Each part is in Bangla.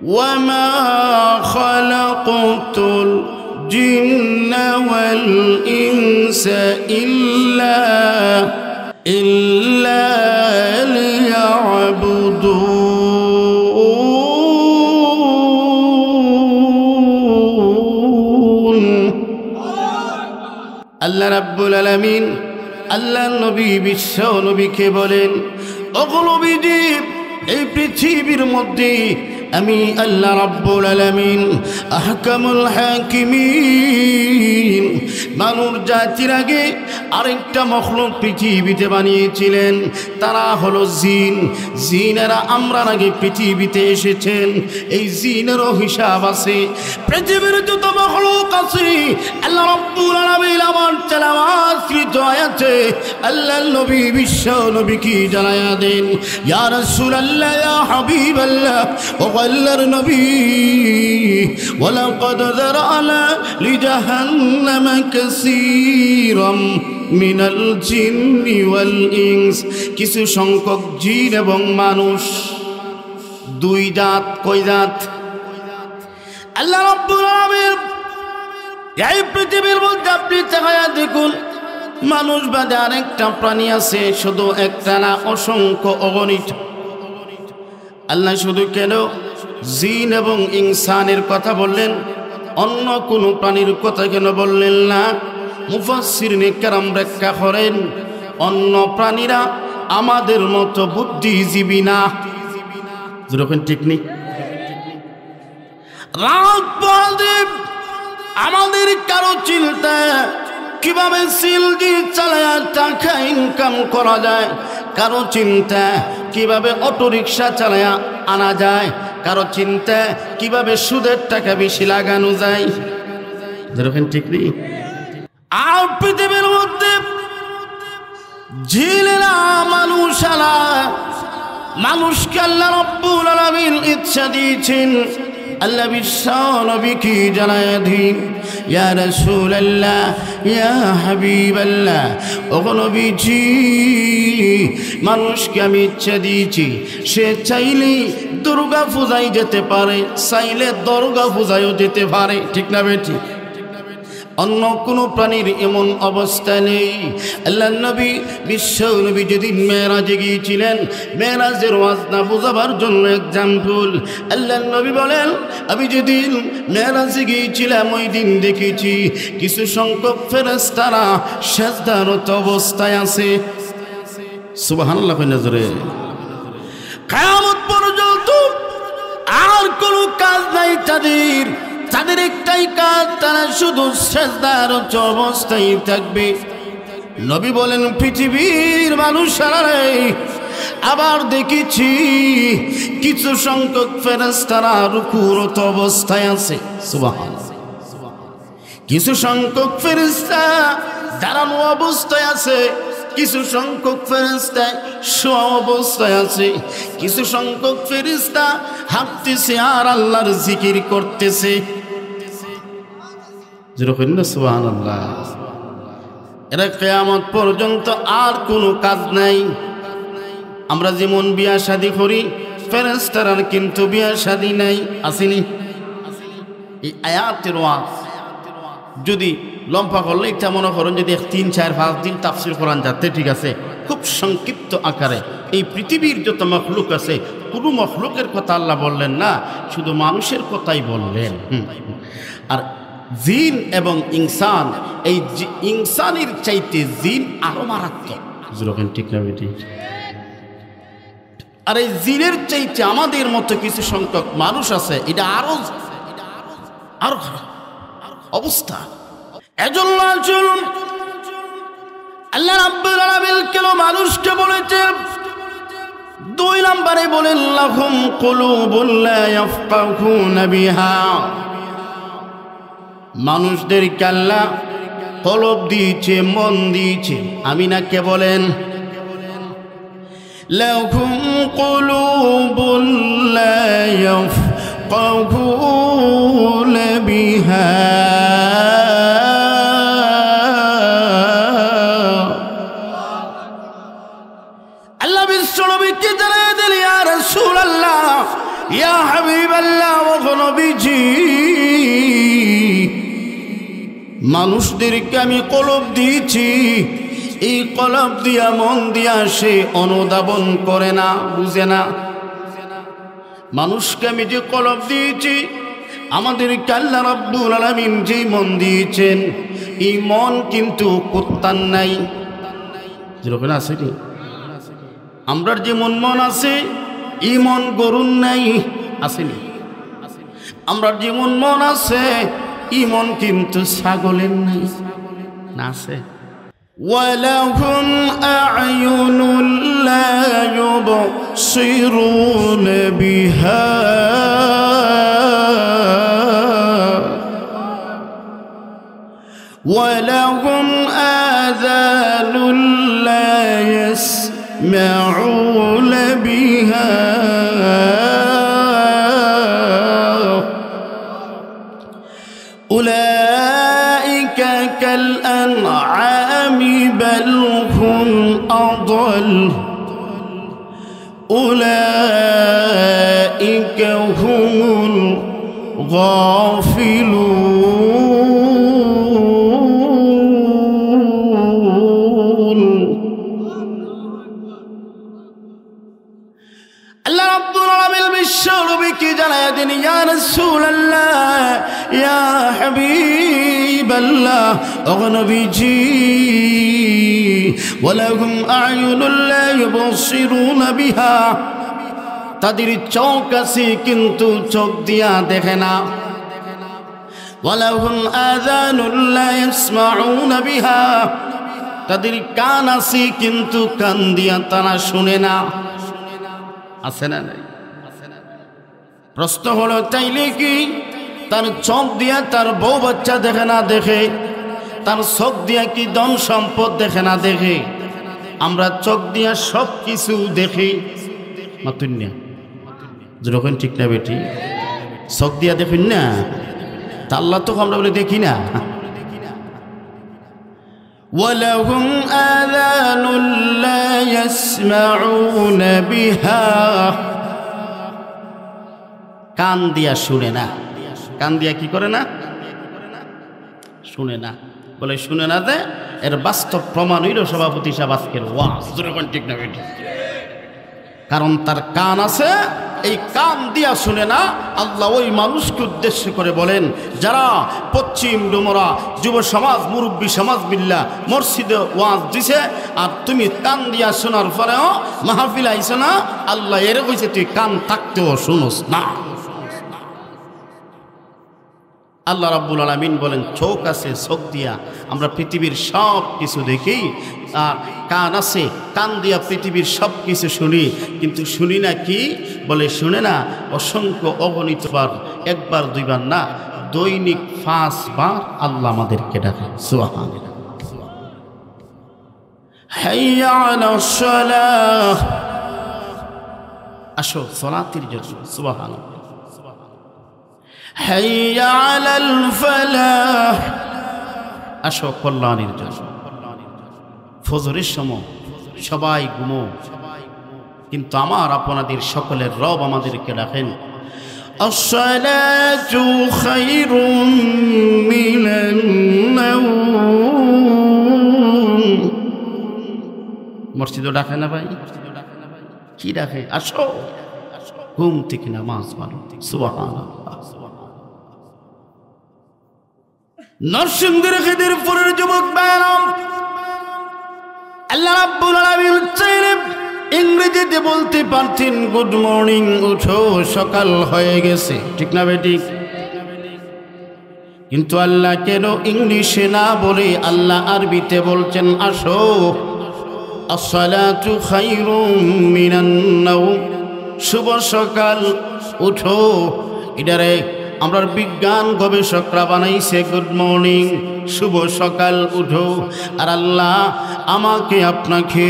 وما خلقت الجن والإنس إلا ليعبدون আল্লাহ রাব্বুল আলামিন আল্লাহর নবী বিশ্ব নবীকে বলেন, ওগো নবীজি, এই পৃথিবীর মধ্যে আমি আল্লাহ রাব্বুল আলামিন আহকামুল হাকিমিন মানুষ জাতির আগে আরেকটা মখলুক পৃথিবীতে বানিয়েছিলেন, তারা হলো জিন। জিনেরা আমরা আগে পৃথিবীতে এসেছেন, এই জিনেরও হিসাব আছে। পৃথিবীর যত মখলুক আছে আল্লাহ রাব্বুল আলামিন আমার তেলাওয়াতকৃত আয়াতে আল্লাহর নবী বিশ্ব নবী কি জানায়া দেন, ইয়া রাসূলুল্লাহ, ইয়া হাবিবাল্লাহ, ও আল্লাহর নবী, ওয়ালাকাদ যারানা লিজাহান্নামা কাসীরাম মিনাল জিন্নি ওয়াল ইনস, কিছু সংখ্যক জিন এবং মানুষ, দুই জাত। কয় জাত? আল্লাহ রাব্বুল আলামিন এই পৃথিবীর মধ্যে আপনি তাকায়া দেখুন, মানুষ বাদে আরেকটা প্রাণী আছে, শুধু একটা না, অসংখ্য, অগণিত। আল্লাহ শুধু কেন জিন এবং ইনসানের কথা বললেন, অন্য কোনো প্রাণীর কথা কেন বললেন না? মুফাসসিরিনে কেরাম ব্যাখ্যা করেন, অন্য প্রাণীরা আমাদের মতো বুদ্ধিজীবী না। যেরকম টেকনিক রাত পড়ে আমাদের কারো চিন্তা কিভাবে সিল দিয়ে চালায়া টাকা ইনকাম করা যায়, কারো চিন্তা কিভাবে অটোরিকশা চালায়া আনা যায়, কারো চিন্তা কিভাবে সুদের টাকা বেশি লাগানো যায়। যেরকম টেকনিক। আর পৃথিবীর মধ্যে জিনেরা মানুষালা, মানুষকে আল্লাহ রাব্বুল আলামিন ইচ্ছা দিয়েছেন। আল্লাহ বিশ্ব নবী কি জানায় দিন, ইয়া রাসূলুল্লাহ, ইয়া হাবিবাল্লাহ, ওগো নবীজি, মানুষকে আমি ইচ্ছা দিয়েছি, সে চাইলে দুর্গা পূজায় যেতে পারে, চাইলে দরগা পূজায়ও যেতে পারে। ঠিক না বেটি? অন্য কোনো প্রাণীর এমন অবস্থা নেই। আল্লাহর নবী বিশ্ব নবী যেদিন মেরাজে গিয়েছিলেন, মেরাজের ওয়াজ না বোঝাবার জন্য এক্সাম্পল, আল্লাহর নবী বলেন, আমি যেদিন মেরাজে গিয়েছিলাম ওই দিন দেখেছি কিছু সংখ্যক ফেরেশতারা সিজদারত অবস্থায় আছে। সুবহানাল্লাহ। নজরে কিয়ামত পর্যন্ত আর কোনো কাজ নাই তাদের, তাদের একটাই কাজ, তারা শুধু সিজদারত অবস্থায় থাকবে। নবী বলেন, পৃথিবীর মানুষেরা আবার দেখেছি কিছু সংখ্যক ফেরেশতারা রুকুরত অবস্থায় আছে। সুবহানাল্লাহ। কিছু সংখ্যক ফেরেশতা দাঁড়ানো অবস্থায় আছে, কিছু সংখ্যক ফেরেশতা শোয়া অবস্থায় আছে, কিছু সংখ্যক ফেরেশতা হাঁটতেছে আর আল্লাহর জিকির করতেছে। সুবহানাল্লাহ। এরা কিয়ামত পর্যন্ত আর কোনো কাজ নাই। আমরা যেমন বিয়া শাদী করি, ফেরেশতারার কিন্তু বিয়া শাদী নাই, আসেনি? এই আয়াতের ওয়াজ যদি লম্বা করলে এটা মনে করেন যদি 3, 4, 5 দিন তাফসীর কোরআন যাতে, ঠিক আছে, খুব সংক্ষিপ্ত আকারে এই পৃথিবীর যত মখলুক আছে কোনো মখলুকের কথা আল্লাহ বললেন না, শুধু মানুষের কথাই বললেন। আর জিন এবং ইনসান, এই ইনসানের চাইতে জিন আরো মারাত্মক। ঠিক না বেটি? আর এই জিনের চাইতে আমাদের মতো কিছু সংখ্যক মানুষ আছে, এটা আরো খারাপ অবস্থা। এজন্য আল্লাহ রাব্বুল আলামিন কেন মানুষকে বলেছে, 2 নম্বরে বলেন, লাহুম কুলুবুন লা ইয়াফকাহুনা বিহা, মানুষদেরকে আল্লাহ কলব দিয়েছে, মন দিয়েছে। আমি না কে বলেন, লাহুম কুলুবুন লা ইয়াফকাহুনা বিহা, আল্লাহ বিশ্বনবীকে জানায় দিলেন, ইয়া রাসূলুল্লাহ, ইয়া হাবিবাল্লাহ, নবীজি মানুষদেরকে আমি কলব দিয়েছি, এই কলব দিয়া মন দিয়া সে অনুধাবন করে না, বুঝে না। মানুষকে আমি যে কলব দিয়েছি, আমাদেরকে আল্লাহ রাব্বুল আলামিন যে মন দিয়েছেন, এই মন কিন্তু কুত্তার নাই, যেরকম আছে কি আমরার যেমন মন আছে এই মন গরুর নাই, আসেনি। আমরার যেমন মন আছে এই মন কিন্তু ছাগলের নাই, না আছে। وَلَهُمْ أَعْيُنٌ لَا يُبْصِرُونَ بِهَا وَلَهُمْ آذَانٌ لَا يَسْمَعُونَ بِهَا أُولَئِكَ كَالْأَنْعَامِ بَلْ هُمْ أَضَلُّ أُولَئِكَ هُمُ الغافلون আল্লাহ রাব্বুল আলামিন বিশ্বনবীকে জানায় দেন, ইয়া রাসূলুল্লাহ, ইয়া হাবিবাল্লাহ, ও নবীজি, ওয়ালাহুম আ'য়ুনুন লা ইউবসিরুনা বিহা, তাদের চোখ আছে কিন্তু চোখ দিয়া দেখে না। ওয়ালাহুম আযানুন লা ইয়াসমাউনা বিহা, তাদের কান আছে কিন্তু কান দিয়া তারা শুনে না, আছে না নাই? প্রশ্ন হলো, তাইলে কি তার চোখ দিয়া তার বউ বাচ্চা দেখে না দেখে? তার চোখ দিয়া কি ধন সম্পদ দেখে না দেখে? আমরা চোখ দিয়া সব কিছু দেখি, মাতুন্যা যখন ঠিক না বেটি, চোখ দিয়া দেখুন না, তা আল্লাহ তো আমরা বলে দেখি না। وَلَهُمْ آذَانٌ لَا يَسْمَعُونَ بِهَا, কান দিয়া শুনে না। কান দিয়া কি করে না? শুনে না। বলে শুনে না যে এর বাস্তব প্রমাণ হইল সভাপতি সাহেব আজকের ওয়াজ, যখন ঠিক না বেটি, কারণ তার কান আছে, এই কান দিয়া শুনে না। আল্লাহ ওই মানুষকে উদ্দেশ্য করে বলেন, যারা পশ্চিম ডুমরা যুব সমাজ, মুরব্বী সমাজ বিল্লাহ মসজিদে ওয়াজ দিছে, আর তুমি কান দিয়া শোনার পরেও মাহফিল আইছ না, আল্লাহ এর কইছে তুই কান থাকতেও শুনোস না। আল্লাহ রাব্বুল আলামিন বলেন, চোখ আছে, চোখ দিয়া আমরা পৃথিবীর সব কিছু দেখি, আর কান আছে, কান দিয়া পৃথিবীর সব কিছু শুনি, কিন্তু শুনি না কি? বলে শুনে না অসংখ্য অগণিত বার, একবার দুইবার না, দৈনিক 5 বার আল্লাহ আমাদেরকে ডাকে। সুবহানাল্লাহ। হাইয়া আলাস সালাহ, আসো সালাতের জন্য। সুবহানাল্লাহ। হাইয়া আলাল ফালাহ, আসো কল্যাণের জন্য। ফজরের সময় সবাই ঘুমো, কিন্তু আমার আপনাদের সকলের রব আমাদেরকে ডাকেন, আসসালাতু খায়রুম মিনান নাওম। মসজিদে ডাকে না ভাই? কি ডাকে? আসো ঘুম থেকে নামাজ পড়ো। সুবহানাল্লাহ। নরসিংদীর খিদিরপুরের যুবক ভাইরাম, আল্লাহ রাব্বুল আলামিন চাইলে ইংরেজিতে বলতে পারতেন গুড মর্নিং, উঠো সকাল হয়ে গেছে, ঠিক না বেটি? কিন্তু আল্লাহ কেন ইংলিশে না বলে আল্লাহ আরবিতে বলছেন, আসো আসসালাতু খায়রুম মিনান নাওম, শুভ সকাল, উঠো। এটারে আমরা বিজ্ঞান গবেষকরা বানাইছে গুড মর্নিং, শুভ সকাল, উঠো। আর আল্লাহ আমাকে আপনাকে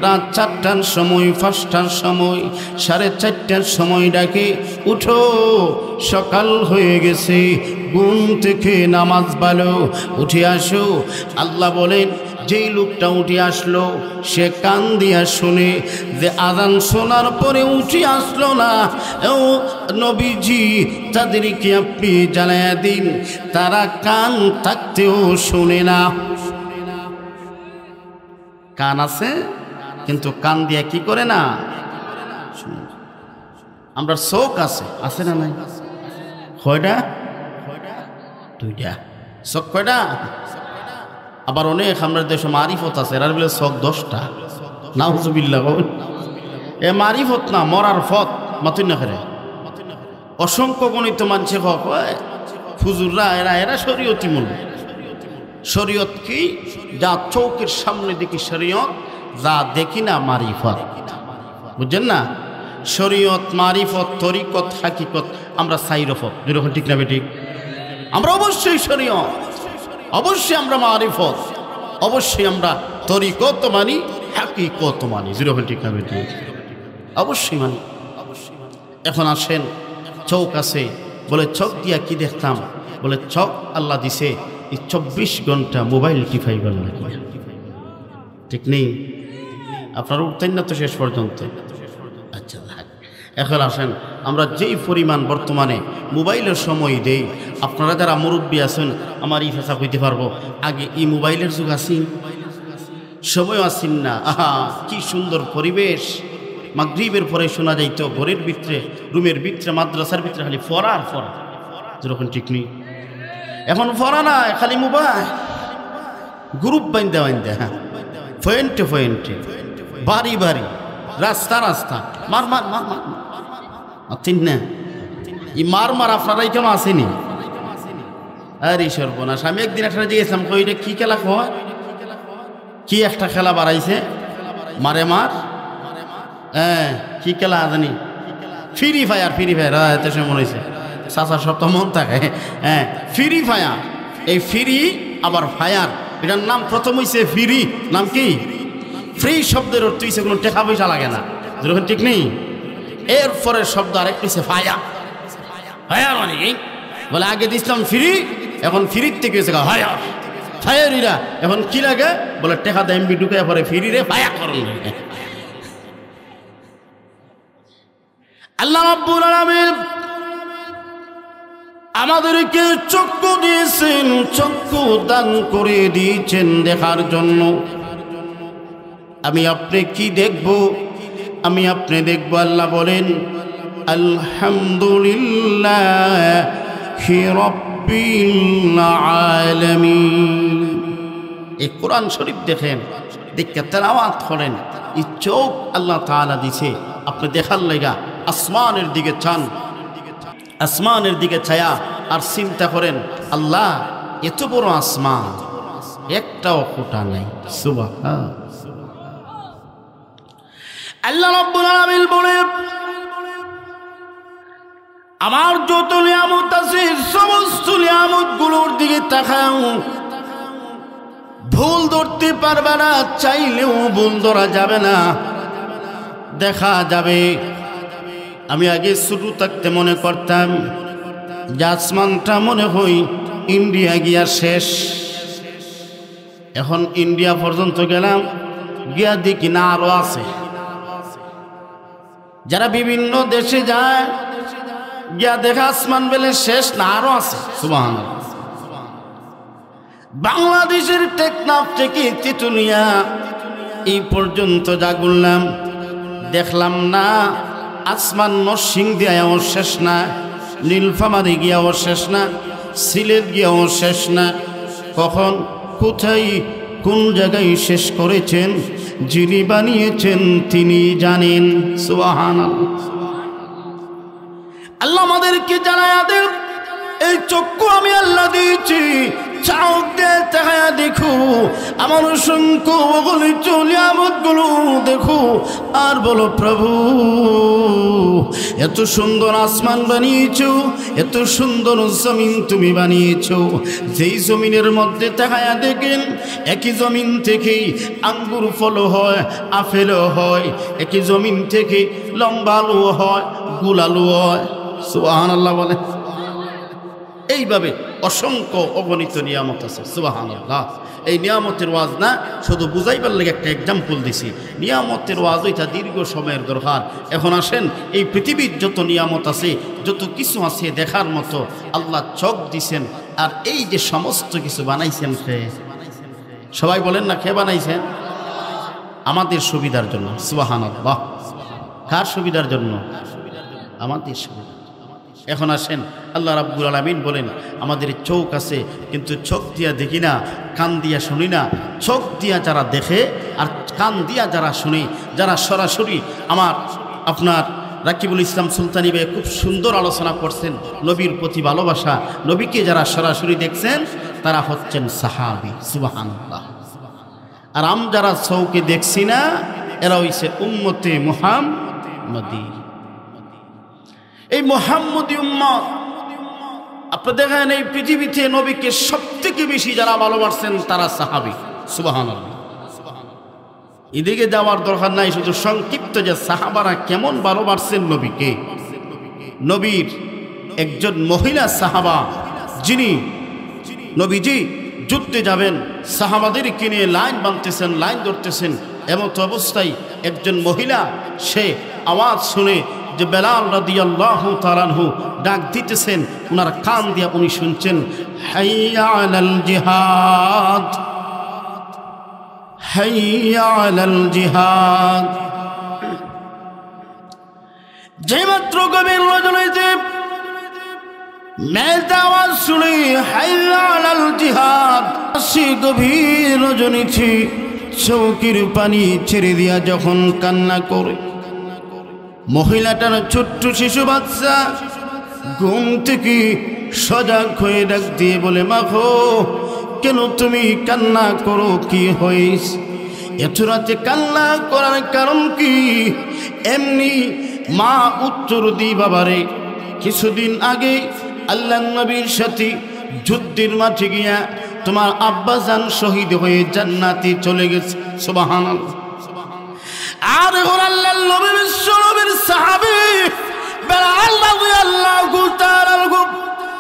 রাত 4টার সময়, 5টার সময়, 4:30টার সময় ডাকে, উঠো সকাল হয়ে গেছে, ঘুম থেকে নামাজ ভালো, উঠে আসো। আল্লাহ বলেন, যেই লোকটা উঠে আসলো সে কান দিয়া শুনে যে আজান শোনার পরে উঠে আসলো না, ও নবীজি তাদেরকে আপনি জানাইয়া দিন তারা কান থাকতেও শুনে না। কান আছে কিন্তু কান দিয়া কি করে না। আমরা চোখ আছে না নাই? কয়টা? দুইটা। চোখ কয়টা? আবার অনেক আমরা দেশে মারিফত আছে, এরা বলে চোখ 10টা। নাউজুবিল্লাহ। এ মারিফত না, মরার ফত মাতুই না খেরে। অসংখ্য গণিত মানছে ফুজুররা, এরা শরীয়তি মূল। শরীয়ত কি? যা চৌকের সামনে দেখি শরীয়ত, যা দেখি না মারিফত। বুঝছেন না? শরীয়ত, মারিফত, তরিকত, হাকিকত, আমরা সাইরফত। যেরকম ঠিক না বেঠিক? আমরা অবশ্যই শরীয়ত, অবশ্যই আমরা মারিফত, অবশ্যই আমরা তরিকত মানি, হাকিকত মানি। যেরকম ঠিক না বেঠিক? অবশ্যই মানি। এখন আসেন, চোখ আছে বলে চোখ দিয়া কি দেখতাম? বলে চোখ আল্লাহ দিছে এই 24 ঘন্টা মোবাইল টিপাইবার লাগে। ঠিক নেই? আপনারা উঠতেন না তো শেষ পর্যন্ত? আচ্ছা, এখন আসেন, আমরা যেই পরিমাণ বর্তমানে মোবাইলের সময় দেই, আপনারা যারা মুরব্বী আছেন আমার এই ভাষা কইতে পারবো, আগে এই মোবাইলের যুগ আসিন, সময় আসিন না। আহা কি সুন্দর পরিবেশ! মাগরিবের পরে শোনা যাইত ঘরের ভিতরে, রুমের ভিতরে, মাদ্রাসার ভিতরে খালি ফরা আর ফরা। যখন ঠিক নেই, এখন ফরা না, খালি মোবাইল, গ্রুপ বাইন্দা পয়েন্টে পয়েন্টে, বাড়ি বাড়ি, রাস্তা রাস্তা, মার মার মার মার তিন না। এই মার মার আপনারাই কেন আসেনি? আরে সর্বনাশ! আমি একদিন একটা জিজ্ঞেসাম, কইটা কি খেলা হয়? কি একটা খেলা বাড়াইছে, মারে মার। হ্যাঁ, কি খেলা জানি? Free fire. ফ্রি ফায়ার এত সময় মনে হয়েছে চাষার সপ্তাহ মন থাকে। হ্যাঁ, ফ্রি ফায়ার। এই ফ্রি আবার ফায়ার, এটার নাম প্রথম হয়েছে ফ্রি। নাম কি? ফ্রি শব্দের অর্থ হয়েছে কোনো টাকা পয়সা লাগে না। যেরকম ঠিক নেই? এরপরে শব্দ আরেক হয়েছে ফায়ার। ফায়ার মানে কি? বলে আগে দিছিলাম ফ্রি, এখন ফ্রির থেকে হয়েছে ফায়ার। ফায়ারিরা এখন কি লাগে? বলে টাকা দেয় এমবি ঢুকে পরে ফ্রি রে ফায়ার করেন। আল্লাহ রাব্বুল আলামিন আমাদেরকে চক্ষু দিয়েছেন, চক্ষু দান করে দিয়েছেন দেখার জন্য। আমি আপনি কি দেখব? আমি আপনি দেখব। আল্লাহ বলেন আলহামদুলিল্লাহি রাব্বিল আলামিন। এই কোরআন শরীফ দেখেন, দেখে তেলাওয়াত করেন। এই চোখ আল্লাহ তাআলা দিছে আপনি দেখার লাগা। আসমানের দিকে চান, আসমানের দিকে ছায়া আর চিন্তা করেন, আল্লাহ এত বড় আসমান, একটাও ফোঁটা নাই। সুবহান আল্লাহ রাব্বুল আলামিন বলে, আমার যত নিয়ামত আছে সমস্ত নিয়ামত গুলোর দিকে তাকাও, ভুল ধরতে পারবে না, চাইলেও ভুল ধরা যাবে না, দেখা যাবে। আমি আগে শুরু থাকতে মনে করতাম যে আসমানটা মনে হয় ইন্ডিয়া গিয়া শেষ। এখন ইন্ডিয়া পর্যন্ত গেলাম, গিয়া দেখি না আরো আছে। যারা বিভিন্ন দেশে যায়, গিয়া দেখা আসমান বেলে শেষ না, আরো আছে। সুবহানাল্লাহ। বাংলাদেশের টেকনাফ থেকে তেতুলিয়া এই পর্যন্ত যা ঘুরলাম, দেখলাম না আসমান নরসিংদীয়াও শেষ না, নীলফামারী গিয়াও শেষ না, সিলেট গিয়াও শেষ না। কখন, কোথায়, কোন জায়গায় শেষ করেছেন যিনি বানিয়েছেন তিনি জানেন। সুবহানাল্লাহ। আল্লাহ আমাদেরকে জানায়া দেন, এই চক্ষু আমি আল্লাহ দিয়েছি, চোখ দিয়ে তাকায়া দেখো আমার অসংখ্য অগণিত নিয়ামতগুলো দেখো, আর বলো প্রভু এত সুন্দর আসমান বানিয়েছো, এত সুন্দর জমিন তুমি বানিয়েছো। যেই জমিনের মধ্যে তাকায়া দেখেন, একই জমিন থেকে আঙ্গুর ফলও হয়, আপেলও হয়, একই জমিন থেকে লম্বা আলু হয়, গোল আলু হয়। সুবহানাল্লাহ বলে। এইভাবে অসংখ্য অগণিত নিয়ামত আছে। সুবহানাল্লাহ। এই নিয়ামতের ওয়াজ না শুধু বুঝাইবার লাগে একটা এক্সাম্পল দিছি, নিয়ামতের ওয়াজ ওইটা দীর্ঘ সময়ের দরকার। এখন আসেন, এই পৃথিবীর যত নিয়ামত আছে, যত কিছু আছে দেখার মতো, আল্লাহ চোখ দিছেন। আর এই যে সমস্ত কিছু বানাইছেন সে, সবাই বলেন না, খেয়ে বানাইছেন আমাদের সুবিধার জন্য। সুবহানাল্লাহ। কার সুবিধার জন্য? আমাদের সুবিধা। এখন আসেন, আল্লাহ রাব্বুল আলামিন বলেন আমাদের চোখ আছে, কিন্তু চোখ দিয়া দেখি না, কান দিয়া শুনি না। চোখ দিয়া যারা দেখে আর কান দিয়া যারা শুনে, যারা সরাসরি আপনার রাকিবুল ইসলাম সুলতানি ভাই খুব সুন্দর আলোচনা করছেন নবীর প্রতি ভালোবাসা। নবীকে যারা সরাসরি দেখছেন তারা হচ্ছেন সাহাবী। সুবহানাল্লাহ। আর যারা চৌকে দেখছি না, এরা হইছে উম্মতে মুহাম্মদী। এই মুহাম্মদী উম্মত, আপনি দেখেন এই পৃথিবীতে নবীকে সবথেকে বেশি যারা ভালোবাসছেন তারা সাহাবী। সুবহানাল্লাহ। এদিকে যাওয়ার দরকার নাই, শুধু সংক্ষিপ্ত যে সাহাবারা কেমন ভালোবাসছেন নবীকে। নবীর একজন মহিলা সাহাবা, যিনি নবীজি যুদ্ধে যাবেন, সাহাবাদের কিনে লাইন বাঁধতেছেন, লাইন ধরতেছেন, এমত অবস্থায় একজন মহিলা সে আওয়াজ শুনে যে বেলাল রাদিয়াল্লাহু তাআলা আনহু ডাক দিতেছেন, ওনার কান দিয়া উনি শুনছেন, হাইয়া আলাল জিহাদ, হাইয়া আলাল জিহাদ। যেমাত্র গভীর রজনীতে মেয়েটা আওয়াজ শুনে হাইয়া আলাল জিহাদ, সে গভীর রজনীতে চৌকির পানি ছেড়ে দিয়া যখন কান্না করে, মহিলাটার ছোট্ট শিশু বাচ্চা ঘুম থেকে সজাগ হয়ে ডাক দিয়ে বলে, মা গো, কেন তুমি কান্না করো, কি হয়েছে? এত রাতে কান্না করার কারণ কি? এমনি মা উত্তর দিই, বাবারে, কিছুদিন আগে আল্লাহর নবীর সাথে যুদ্ধের মাঠে গিয়া তোমার আব্বাজান শহীদ হয়ে জান্নাতে চলে গেছে। সুবহানাল্লাহ। আর এখন আল্লাহর নবী বিশ্বনবীর সাহাবী বেলাল রাদিয়াল্লাহু তাআলা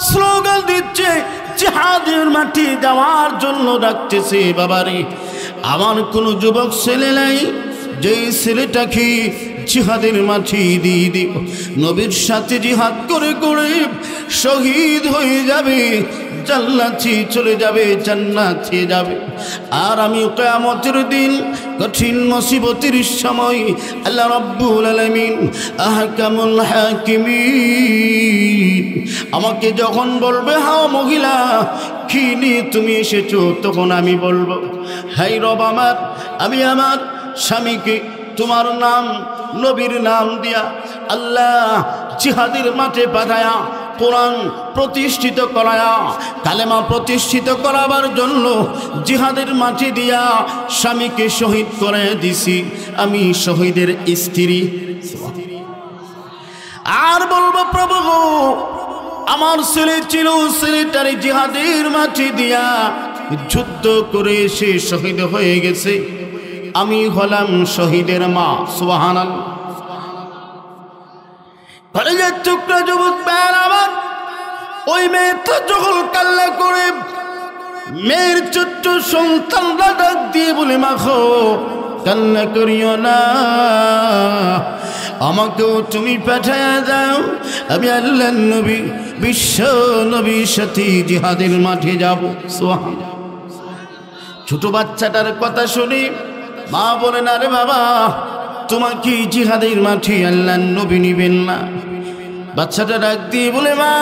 স্লোগান দিচ্ছে, জিহাদের মাঠে যাওয়ার জন্য ডাকতেছে। বাবারে, আমার কোনো যুবক ছেলে নাই যেই ছেলেটাকে জিহাদের মাঠে দিয়ে দিব, নবীর সাথে জিহাদ করে করে শহীদ হয়ে যাবে, জান্নাতে চলে যাবে, জান্নাতে যাবে। আর আমি কিয়ামতের দিন কঠিন মুসিবতের সময় আল্লাহ রাব্বুল আলামিন আহকামুল হাকিমিন আমাকে যখন বলবে, হাও মহিলা, কি নিয়ে তুমি এসেছো, তখন আমি বলবো, হাই রব আমার, আমি আমার স্বামীকে তোমার নাম, নবীর নাম দিয়া আল্লাহ জিহাদের মাঠে পাঠায়া কোরআন প্রতিষ্ঠিত করায়া, কালেমা প্রতিষ্ঠিত করাবার জন্য জিহাদের মাঠে দিয়া স্বামীকে শহীদ করে দিছি, আমি শহীদের স্ত্রী। আর বলবো, প্রভু গো, আমার ছেলে ছিল, ছেলেটারে জিহাদের মাঠে দিয়া যুদ্ধ করে সে শহীদ হয়ে গেছে, আমি হলাম শহীদের মা। সুবহানাল্লাহ। কলেজের টুকরা যুবক ভাইয়ের আমার, ওই মেয়েটা যখন কান্না করে, মেয়ের ছোট্ট সন্তানরা ডাক দিয়ে বলে, মা গো, কান্না করিও না, আমাকেও তুমি পাঠায়া দাও, আমি আল্লাহর নবী বিশ্ব নবীর সাথে জিহাদের মাঠে যাব। সুবহানাল্লাহ। ছোট বাচ্চাটার কথা শুনি মা বলেন, আরে বাবা, তোমাকে জিহাদের মাঠে আল্লাহর নবী নিবেন না? বাচ্চাটা ডাক দিয়ে বলে, মা,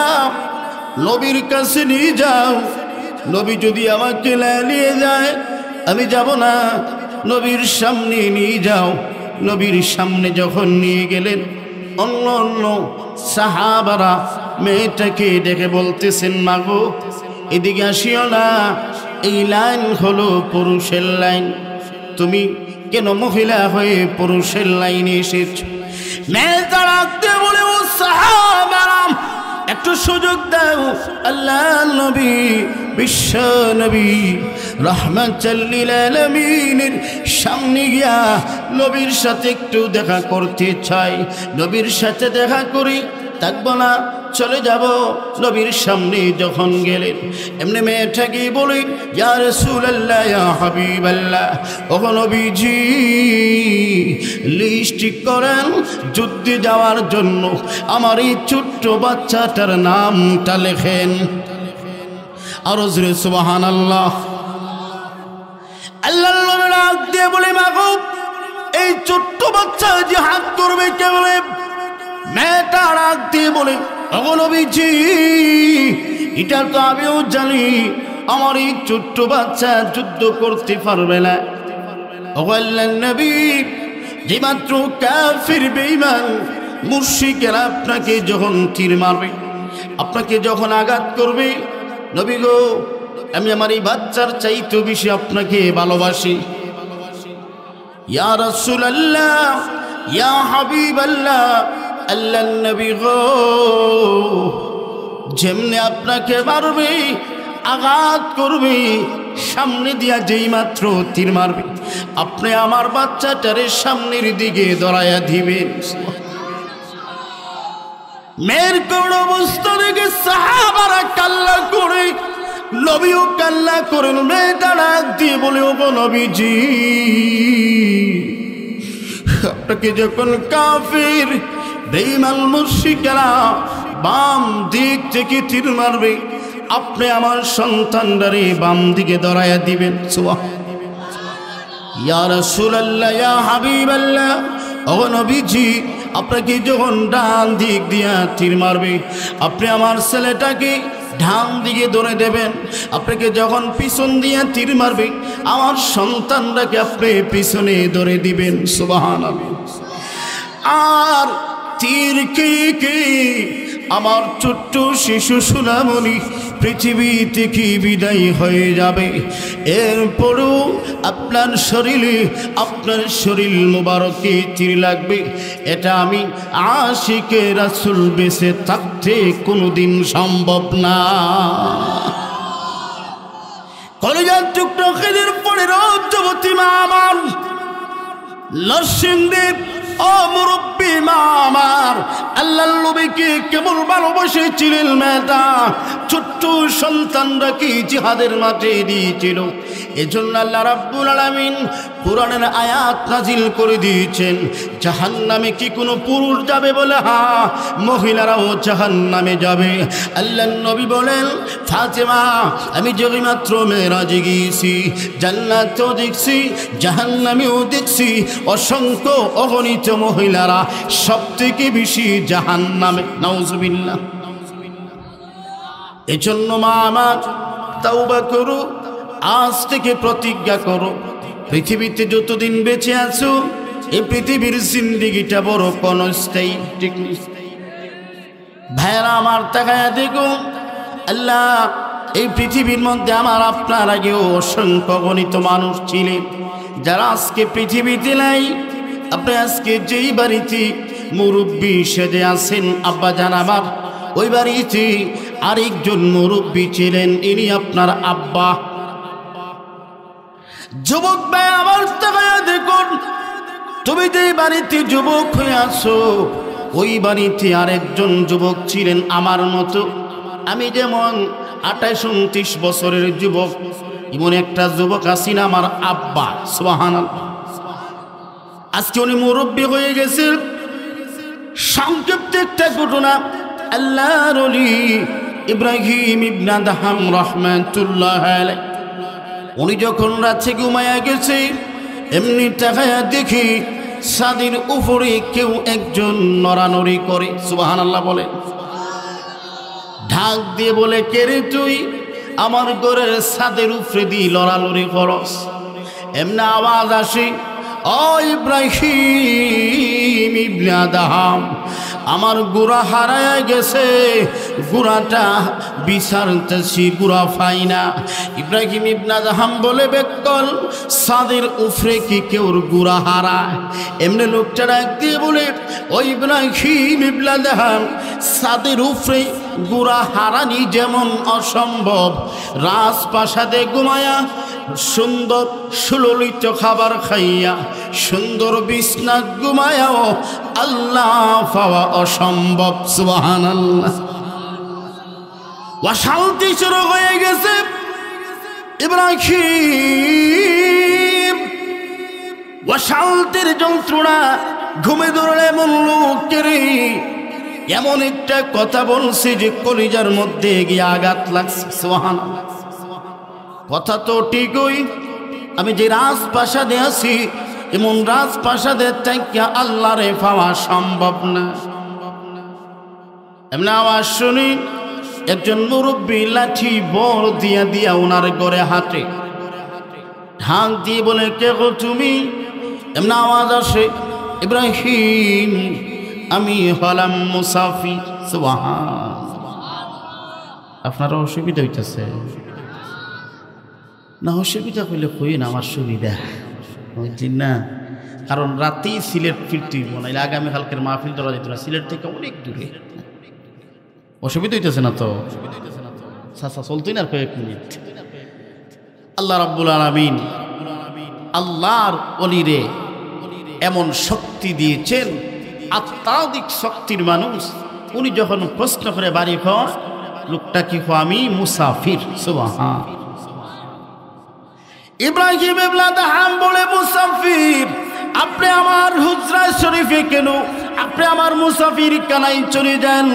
নবীর কাছে নিয়ে যাও, নবী যদি আমাকে নিয়ে যায় আমি যাব না, নবীর সামনে নিয়ে যাও। নবীর সামনে যখন নিয়ে গেলেন, অন্য অন্য সাহাবারা মেয়েটাকে ডেকে বলতেছেন, মা গো, এদিকে আসিও না, এই লাইন হলো পুরুষের লাইন, তুমি কেন মহিলা হয়ে পুরুষের লাইনে এসেছ? মেয়েটা ডাকতে বলে, ও সাহাবারা, একটু সুযোগ দাও, আল্লাহ নবী বিশ্ব নবী রাহমাতাল লিল আলামিনের সামনে গিয়া নবীর সাথে একটু দেখা করতে চাই, নবীর সাথে দেখা করি, থাকবো না, চলে যাব। নবীর সামনে যখন গেলেন এমনি মেয়েটাকে বলেন, ইয়া রাসূলুল্লাহ, ইয়া হাবিবাল্লাহ, ওগো নবীজি, লিস্ট ঠিক করেন যুদ্ধে যাওয়ার জন্য আমার এই ছোট্ট বাচ্চাটার নামটা লেখেন। আর জোরে সুবহানাল্লাহ। আল্লাহর নবী ডাক দিয়ে বলে, মাগো, এই ছোট্ট বাচ্চা জিহাদ করবে কে? বলে মেয়েটা ডাক দিয়ে বলে, ওগো নবীজি, এটা তো আমিও জানি, আমার এই ছোট্ট বাচ্চা যুদ্ধ করতে পারবে না। ওগো আল্লাহর নবী, যে মাত্র কাফির বেঈমান মুশরিকেরা আপনাকে যখন তীর মারবে, আপনাকে যখন আঘাত করবে, নবী গো, আমি আমার এই বাচ্চার চাইতে বেশি আপনাকে ভালোবাসি। ইয়া রাসূলুল্লাহ, ইয়া হাবিবাল্লাহ, আল্লাহর নবী গো, যেমনি আপনাকে মারবে, আঘাত করবে, সামনে দিয়া যেই মাত্র তীর মারবে, আপনি আমার বাচ্চাটারে সামনের দিকে দড়াইয়া দিবেন। মেয়ের কোন অবস্থা দেখে সাহাবারা কাল্লা করে, নবীও কাল্লা করেন। মেয়েটা ডাক দিয়ে বলে, ওগো নবীজি, আপনাকে যখন কাফির বেঈমান মুশরিকেরা বাম দিক থেকে তীর মারবে, আপনি আমার সন্তানটারে বাম দিকে দড়াইয়া দিবেন। ইয়া রাসূলুল্লাহ, ইয়া হাবিবাল্লাহ, ওগো নবীজি, আপনাকে যখন ডান দিক দিয়া তীর মারবে, আপনি আমার ছেলেটাকে ডান দিকে ধরে দেবেন। আপনাকে যখন পিছন দিয়া তীর মারবে, আমার সন্তানটাকে আপনি পিছনে ধরে দিবেন। সুবহানাল্লাহ। আর তীর কি আমার ছোট্ট শিশু সোনামণি পৃথিবী থেকে বিদায় হয়ে যাবে, এরপরও আপনার শরীর মুবারকে তীর লাগবে। এটা আমি আশিকে রাসূল বেঁচে থাকতে কোনোদিন সম্ভব না। কলিজার টুকরো খেদের পরে রজবতী মা আমার, নরসিংদীর ও মুরব্বী মা আমার, আল্লাহর নবীকে কেমন ভালোবেসেছিলেন মেয়েটা, ছোট্ট সন্তানরাকে জিহাদের মাঠে দিয়েছিল। এজন্য আল্লাহ রাব্বুল আলামিন কুরআনের আয়াত নাজিল করে দিয়েছেন, জাহান্নামে কি কোনো পুরুষ যাবে? বলে হ্যাঁ, মহিলারাও জাহান্নামে যাবে। আল্লাহর নবী বলেন, ফাতেমা, আমি যদিমাত্র মেরাজে গিয়েছি, জান্নাতও দেখছি, জাহান্নামেও দেখছি, অসংখ্য অগণিত মহিলারা সবথেকে বেশি জাহান্নামে। নাউজুবিল্লাহ। এজন্য মা আমার, তাওবা করো, আজ থেকে প্রতিজ্ঞা করো, পৃথিবীতে যতদিন বেঁচে আছো, এই পৃথিবীর জিন্দেগিটা বড় ক্ষণস্থায়ী। ঠিক ভাইরা আমার, তাকায়া দেখো, আল্লাহ এই পৃথিবীর মধ্যে আমার আপনার আগেও অসংখ্য গণিত মানুষ ছিলেন যারা আজকে পৃথিবীতে নাই। আপনি আজকে যেই বাড়িতে মুরব্বী সেজে আছেন আব্বা জান আমার, ওই বাড়িতে আরেকজন মুরব্বী ছিলেন, ইনি আপনার আব্বা। যুবক ভাই আমার, তাকায়া দেখুন, তুমি যে বাড়িতে যুবক হয়ে আছো, ওই বাড়িতে আরেকজন যুবক ছিলেন আমার মতো। আমি যেমন 28-29 বছরের যুবক, এমন একটা যুবক আছেন আমার আব্বা। সুবহানাল্লাহ। আজকে উনি মুরব্বী হয়ে গেছেন। সংক্ষিপ্ত একটা ঘটনা, আল্লাহর ওলি ইব্রাহিম ইবনে আদহাম রাহমাতুল্লাহ আলাইহি, উনি যখন রাতে ঘুমায়া গেছে, এমনি তাকায়া দেখি ছাদের উপরে কেউ একজন নড়ানড়ি করে। সুবহানাল্লাহ বলে। ঢাক দিয়ে বলে, কে রে তুই? আমার ঘরের ছাদের উপরে দিয়ে লড়ালড়ি করস। এমনি আওয়াজ আসে, ও ইব্রাহিম ইবনে আদহাম, আমার গুড়া হারায়া গেছে, গুড়াটা বিচারতেছি, গুড়া পাই না। ইব্রাহিম ইবনে আদহাম বলে, বেকল, ছাদের উপরে কি কেউর গুড়া হারায়? এমনি লোকটা ডাক দিয়ে বলে, ও ইব্রাহিম ইবনে আদহাম, ছাদের উপরে গুড়া হারানি যেমন অসম্ভব, রাজপ্রাসাদে ঘুমায়া সুন্দর সুললিত খাবার খাইয়া সুন্দর বিছনা ঘুমায়াও আল্লাহ পাওয়া অসম্ভব। সুবহানাল্লাহ। অশান্তি শুরু হয়ে গেছে। ইব্রাহিম অশান্তির যন্ত্রণা ঘুমে ধরলে এমন লোকেরে এমন একটা কথা বলছে যে কলিজার মধ্যে গিয়ে আঘাত লাগছে। সুবহানাল্লাহ। কথা তো ঠিকই, আমি যে রাজপ্রাসাদে আছি এমন রাজপ্রাসাদের থেকে আল্লাহরে পাওয়া সম্ভব না। এমনি আওয়াজ শুনি একজন মুরব্বী লাঠি বড় দিয়া দিয়া ওনার ঘরে হাঁটে, ঢাক দিয়ে বলে, কে গো তুমি? এমনি আওয়াজ আসে, ইব্রাহিম আমি হলাম মুসাফির। সুবহানাল্লাহ। আপনারা অসুবিধা হইতেছে না? অসুবিধা হইলে কই না, আমার সুবিধা বুঝছেন না? কারণ রাতেই সিলেট ফিরতে নাইলে আগামীকালকের মাহফিল ধরা যেত না, সিলেট থেকে অনেক দূরে। অসুবিধা হইতেছে না তো? সাসা চলতই না কয়েক মিনিট। আল্লাহ রাব্বুল আলামিন আল্লাহর ওলিরে এমন শক্তি দিয়েছেন, আত্মাধিক শক্তির মানুষ। উনি যখন প্রশ্ন করে বাড়ি খাওয়া, লোকটা কি আমি মুসাফির। সুবহানাল্লাহ। ইব্রাহিম ইবনে আদহাম বলে, মুসাফির আপনি আমার হুজরা শরীফে কেন? আপনি আমার মুসাফির কানাই চলে যান।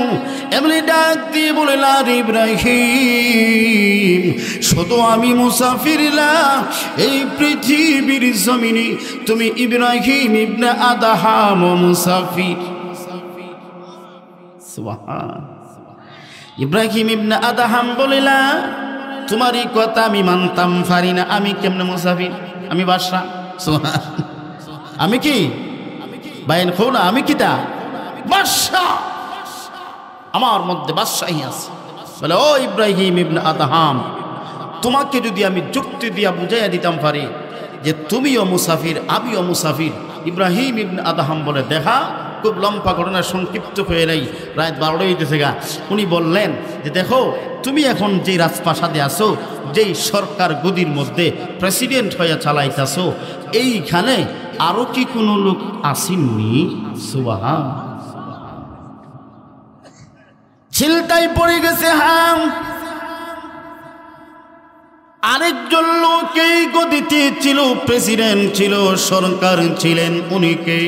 এমনি ডাক দিয়ে বলে, না ইব্রাহিম, শুধু আমি মুসাফির না, এই পৃথিবীর জমিনে তুমি ইব্রাহিম ইবনে আদহাম মুসাফির। সুবহানাল্লাহ। ইব্রাহিম ইবনে আদহাম বলিলা, তোমারই কথা আমি মানতাম পারি না। আমি কেমনে মুসাফির? আমি বাদশা। আমি কি বাইন খো না? আমি কিটা বাদশা, আমার মধ্যে বাদশাহী আছে। বলে, ও ইব্রাহিম ইবনে আদহাম, তোমাকে যদি আমি যুক্তি দিয়া বুঝাইয়া দিতাম পারি যে তুমিও মুসাফির আমিও মুসাফির। ইব্রাহিম ইবনে আদহাম বলে, দেখা খুব লম্বা ঘটনা, সংক্ষিপ্ত হয়ে নেই, রাত 12টা হইতেছে গা। উনি বললেন যে দেখো, তুমি এখন যেই রাজপ্রাসাদে আসো, যেই সরকার গদির মধ্যে প্রেসিডেন্ট হয়ে চালাইতেছো, এইখানে আরো কি কোনো লোক আসেননি? সুবহানাল্লাহ। চিন্তায় পড়ে গেছে। হাম আরেকজন লোক এই গদিতে ছিল, প্রেসিডেন্ট ছিল, সরকার ছিলেন। উনিকে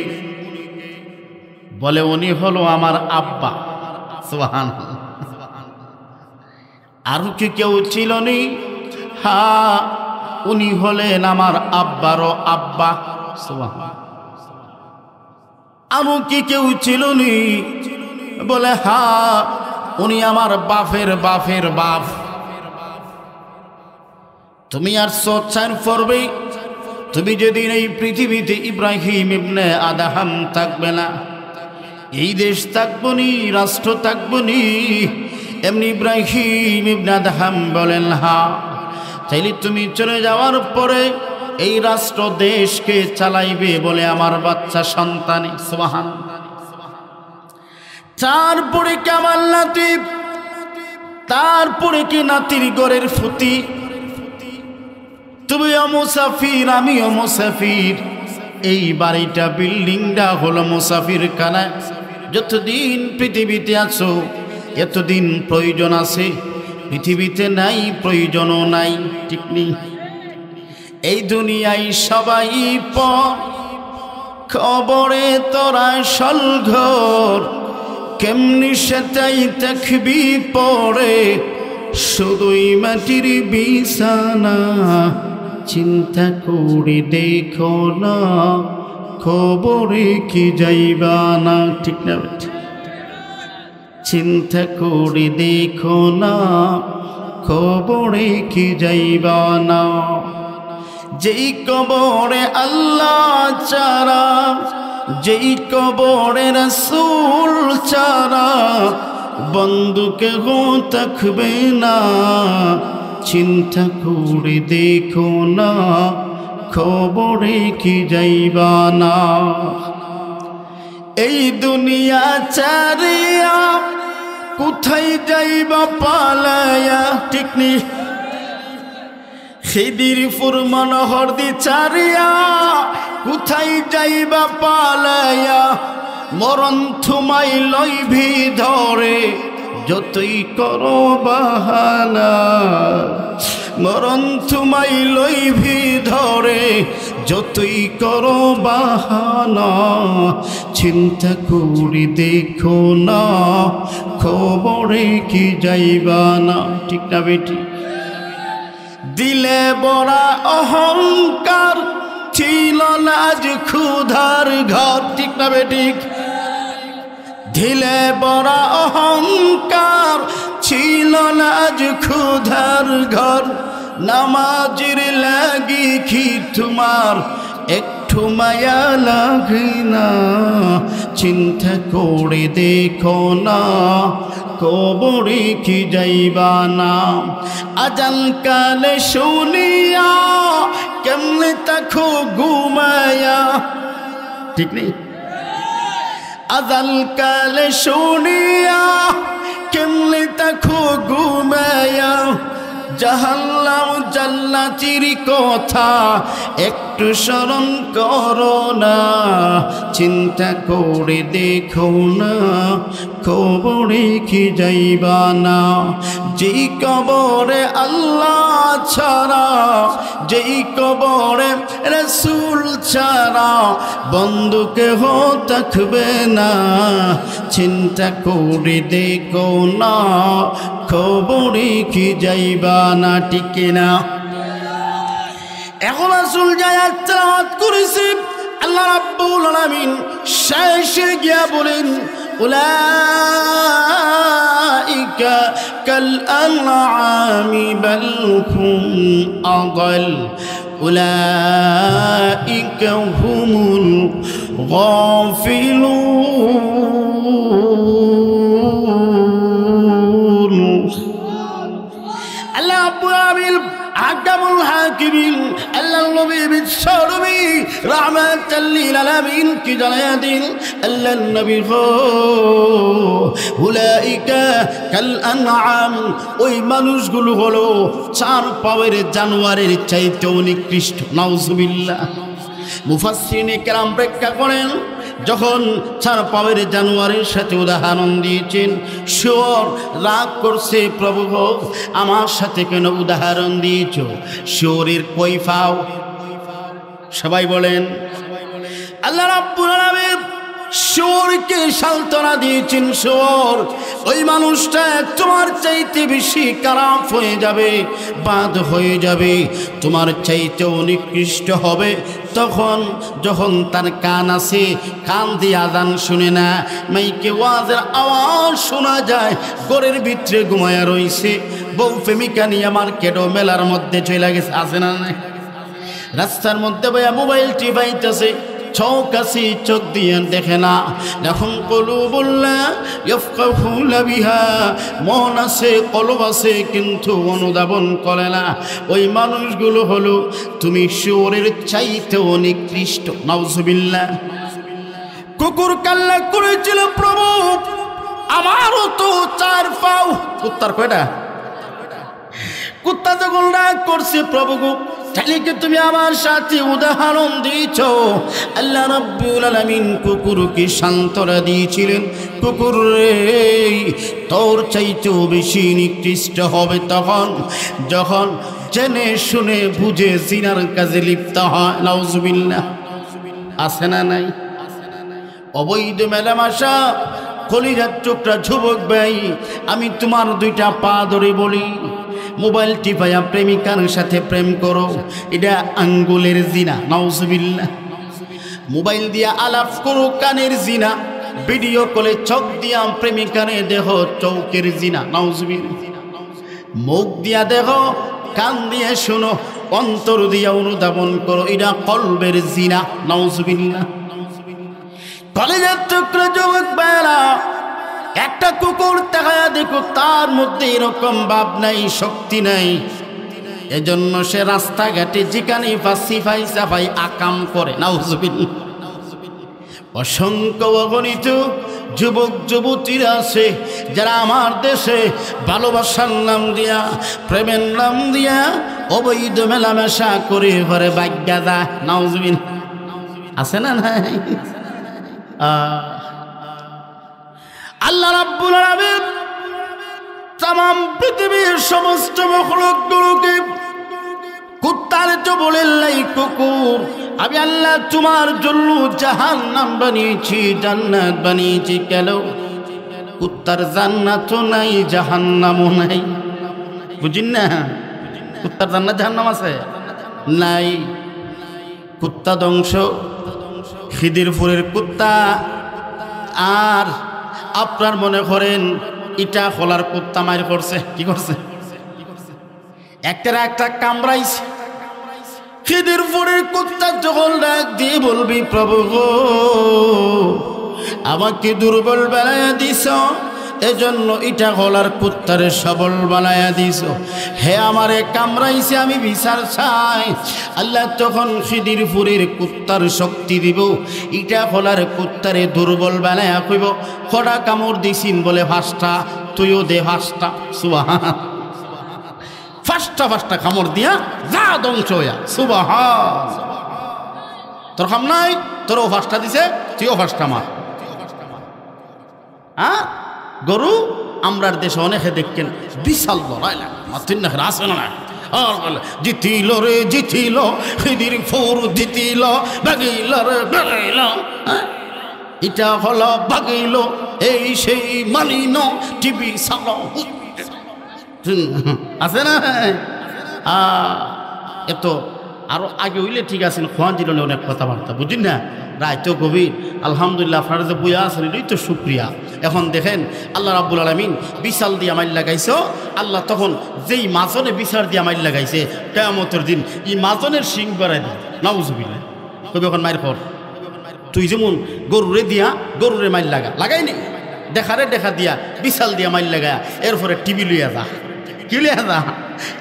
বলে, উনি হলো আমার আব্বা। সুবহানাল্লাহ। আর কি কেউ ছিল নি? হ্যাঁ, উনি হলেন আমার আব্বারও আব্বা। সুবহানাল্লাহ। আর কি কেউ ছিল নি? বলে, হ্যাঁ, উনি আমার বাপের বাপের বাপ। তুমি আর সোচ্চার করবে, তুমি যেদিন এই পৃথিবীতে ইব্রাহিম ইবনে আদহাম থাকবে না, এই দেশ থাকবো নি, রাষ্ট্র থাকবো নি। এমনি ইব্রাহিম ইবনে আদহাম বলেন, হ্যাঁ, তাইলে তুমি চলে যাওয়ার পরে এই রাষ্ট্র দেশকে চালাইবে বলে আমার বাচ্চা সন্তানই। সুবহানাল্লাহ। তারপরে কি আমার নাতি, তারপরে কি নাতির ঘরের ফুতি। তুমিও মুসাফির আমিও মুসাফির, এই বাড়িটা বিল্ডিংটা হলো মুসাফির খানা। যতদিন পৃথিবীতে আছো এতদিন প্রয়োজন আছে, পৃথিবীতে নাই প্রয়োজনও নাই। ঠিক নেই? এই দুনিয়ায় সবাই পর, খবরে তোরা সলঘর, কেমনি সেটাই দেখবি পরে, শুধুই মাটির বিছানা। চিন্তা করে দেখো না, খবরে কি যাইবা না। ঠিক না? চিন্তা করে দেখো না, খবরে কি যাইবা না। যেই কবরে আল্লাহ চারা, যেই কবরে রাসূল চারা, বন্ধুকে গো থাকবে না। চিন্তা করে দেখো না, খবরে কি যাইবা না। এই দুনিয়া চারিয়া কোথায় যাইবা পালায়া। ঠিক নি? খিদিরপুর মনোহর দি চারিয়া কোথায় যাইবা পালায়া। মরণ থুমাই লইভি ধরে, যতই করো বাহানা, মরণ তোমায় লইবি ধরে, যতই করো বাহানা, চিন্তা করি দেখো না, খবরে কি যাইবা না। ঠিক না বেটি? দিলে বড়া অহংকার, ছিল না আজ ক্ষুধার ঘর। ঠিক না বেঠিক? দিলে বড়া অহংকার, ছিল না আজ ক্ষুধার ঘর, নামাজের লাগি কি তোমার একটু মায়া লাগে না, চিন্তা করে দেখো না, কবরে কি যাইবা না। আজান কালে শুনিয়া কেমনে তাকো ঘুমায়া। ঠিক নেই? আজান কালে শুনিয়া কেমনে তাকো ঘুমায়া, জাহান্নাম জান্নাতের কথা একটু স্মরণ করো না, চিন্তা করে দেখো না, কবরে কি যাইবা না। যেই কবরে আল্লাহ ছাড়া, যেই কবরে রাসূল ছাড়া বন্ধু কেহ থাকবে না, চিন্তা করে দেখো না, খবরে কি যাইবা না। ঠিক না? এখন রাসূল যায় তেলাওয়াত করেছে, আল্লাহ রাব্বুল আলামিন শেষে গিয়া বলেন, উলাইকা কাল আনআমি বাল হুম আদাল, উলাইকা হুমুল গাফিলুন। আল্লাহ রাব্বুল আলামিন আহকামুল হাকিমিন আল্লাহর নবী বিশ্বনবী রাহমাতাল লিল আলামিন কি জানায়া দিন, আল্লাহর নবী গো উলাইকা কাল আনআম, ওই মানুষগুলো হলো চার পায়ের জানোয়ারের চাইতে নিকৃষ্ট। নাউজুবিল্লাহ। মুফাসসিরিনে কেরাম ব্যাখ্যা করেন, যখন চার পায়ের জানোয়ারের সাথে উদাহরণ দিয়েছেন, শুয়োর রাগ করছে, প্রভু আমার সাথে কেন উদাহরণ দিয়েছ? শুয়োরের কই পাও? সবাই বলেন। আল্লাহ রাব্বুল আলামিন শুয়োরকে সান্ত্বনা দিয়েছেন, শুয়োর ওই মানুষটা তোমার চাইতে বেশি খারাপ হয়ে যাবে, বাদ হয়ে যাবে, তোমার চাইতে নিকৃষ্ট হবে তখন যখন তার কান আছে, কান দিয়ে আজান শুনে না, মাইকে ওয়াজের আওয়াজ শোনা যায়, ঘরের ভিতরে ঘুমায়া রইছে, বউ প্রেমিকা নিয়ে মার্কেটও মেলার মধ্যে চলে গেছে, আছে না? রাস্তার মধ্যে বইয়া মোবাইল টিপাইতেছে, চোখ আছে চোখ দিয়ে দেখে না। এখন কলুবুল্লাহ ইয়াফকাহুনা বিহা, মন আছে কলব আছে কিন্তু অনুধাবন করে না। ওই মানুষগুলো হলো তুমি শুয়োরের চাইতেও নিকৃষ্ট। নাউজুবিল্লাহ। কুকুর কাল্লা করেছিল, প্রভু আমারও তো চার পাও। কুত্তার কয়টা? কুত্তা যখন রাগ করছে, প্রভু গো তাহলে তুমি আমার সাথে উদাহরণ দিয়েছ। আল্লাহ রাব্বুল আলামিন কুকুরকে সান্ত্বনা দিয়েছিলেন, কুকুর রে তোর চাইতেও বেশি নিকৃষ্ট হবে তখন যখন জেনে শুনে বুঝে জিনার কাজে লিপ্ত হয়। নাউজুবিল্লাহ। আছে না নাই? অবৈধ মেলামেশা, কলিজার টুকরা যুবক ভাই, আমি তোমার দুইটা পা ধরে বলি, মোবাইল টিপাইয়া প্রেমিকার সাথে প্রেম করো, এটা আঙ্গুলের জিনা। নাউজুবিল্লাহ। মোবাইল দিয়া আলাপ করো, কানের জিনা। ভিডিও কলে চোখ দিয়া প্রেমিকারে দেখো, চৌকের জিনা। নাউজুবিল্লাহ। মুখ দিয়া দেখো, কান দিয়ে শুনো, অন্তর দিয়া অনুধাবন করো, এটা কলবের জিনা। নাউজুবিল্লাহ। কলেজের টুকরা যুবক ভাইরা, একটা কুকুর দেখায়া দেখো, তার মধ্যে এরকম ভাব নাই, শক্তি নাই, এজন্য সে রাস্তাঘাটে যেখানে সিফাই সাফাই আকাম করে। নাউজুবিল্লাহ। অসংখ্য অগণিত যুবক যুবতীরা আছে যারা আমার দেশে ভালোবাসার নাম দিয়া, প্রেমের নাম দিয়া অবৈধ মেলামেশা করে ঘরে ভাগ্যা দা। নাউজুবিল্লাহ। আছে না নাই? আল্লাহ রাব্বুল আলামিন তাম পৃথিবীর সমস্ত মখলুকগুলোকে কুত্তার তো বলেন নাই কুকুর, আমি আল্লাহ তোমার জন্য জাহান্নাম বানিয়েছি, জান্নাত বানিয়েছি। কেন? কুত্তার জান্নাতও নাই, জাহান্নামও নাই। বুঝিন না? কুত্তার জান্নাত জাহান্নাম আছে নাই। কুত্তা ধ্বংস, খিদিরপুরের কুত্তা। আর আপনার মনে করেন ইটা খোলার কুত্তা মার করছে, কি করছে? একটা কামড়াইছে। খিদিরপুরের কুত্তা যখন ডাক দিয়ে বলবি, প্রভু গো আমাকে দুর্বল বানায়া দিছ, এজন্য ইটা খোলার কুত্তারে সবল বানায়া দিছ। হে আমারে কামড়াইছে, আমি বিচার চাই। আল্লাহ তখন খিদিরপুরের কুত্তার শক্তি দিব, ইটা খোলার কুত্তারে দুর্বল বানায়া কইব, কটা কামড় দিছিন বলে 5টা, তুইও দে 5টা। সুবহান, 5টা কামড় দিয়া যা ধ্বংস হইয়া। সুবহান, তোর কাম নাই, তোরও 5টা দিছে, তুইও 5টা মার। হ্যাঁ, গরু আমরার দেশে অনেকে দেখছেন বিশাল লড়াই লাগে, আসে না? আর বলে জিতিল রে জিতিল, খিদিরপুর জিতিল, বাগিল রে বাগিল, এটা হলো বাগিল, এই সেই মানিন টিভি সালো আছে না? এত আরো আগে হইলে ঠিক আছে, খোয়ান জিরলে অনেক কথাবার্তা, বুঝিন না? রায়তো গভীর। আলহামদুলিল্লাহ, আপনারা যে বইয়া আছেন এটাই তো শুক্রিয়া। এখন দেখেন আল্লাহ রাব্বুল আলামিন বিশাল দিয়া মাইল লাগাইছো। আল্লাহ তখন যেই মাজনে বিচার দিয়া মাইল লাগাইছে, কিয়ামতের দিন এই মাজনের শিং বাড়াই দিন। নাউজুবিল্লাহ, কবি এখন মাইর কর। তুই যেমন গরুরে দিয়া গরুরে মাইল লাগাইনি, দেখা দিয়া বিশাল দিয়া মাইল লাগায়া এরপরে টিভি লইয়া যা, কি লইয়া যা?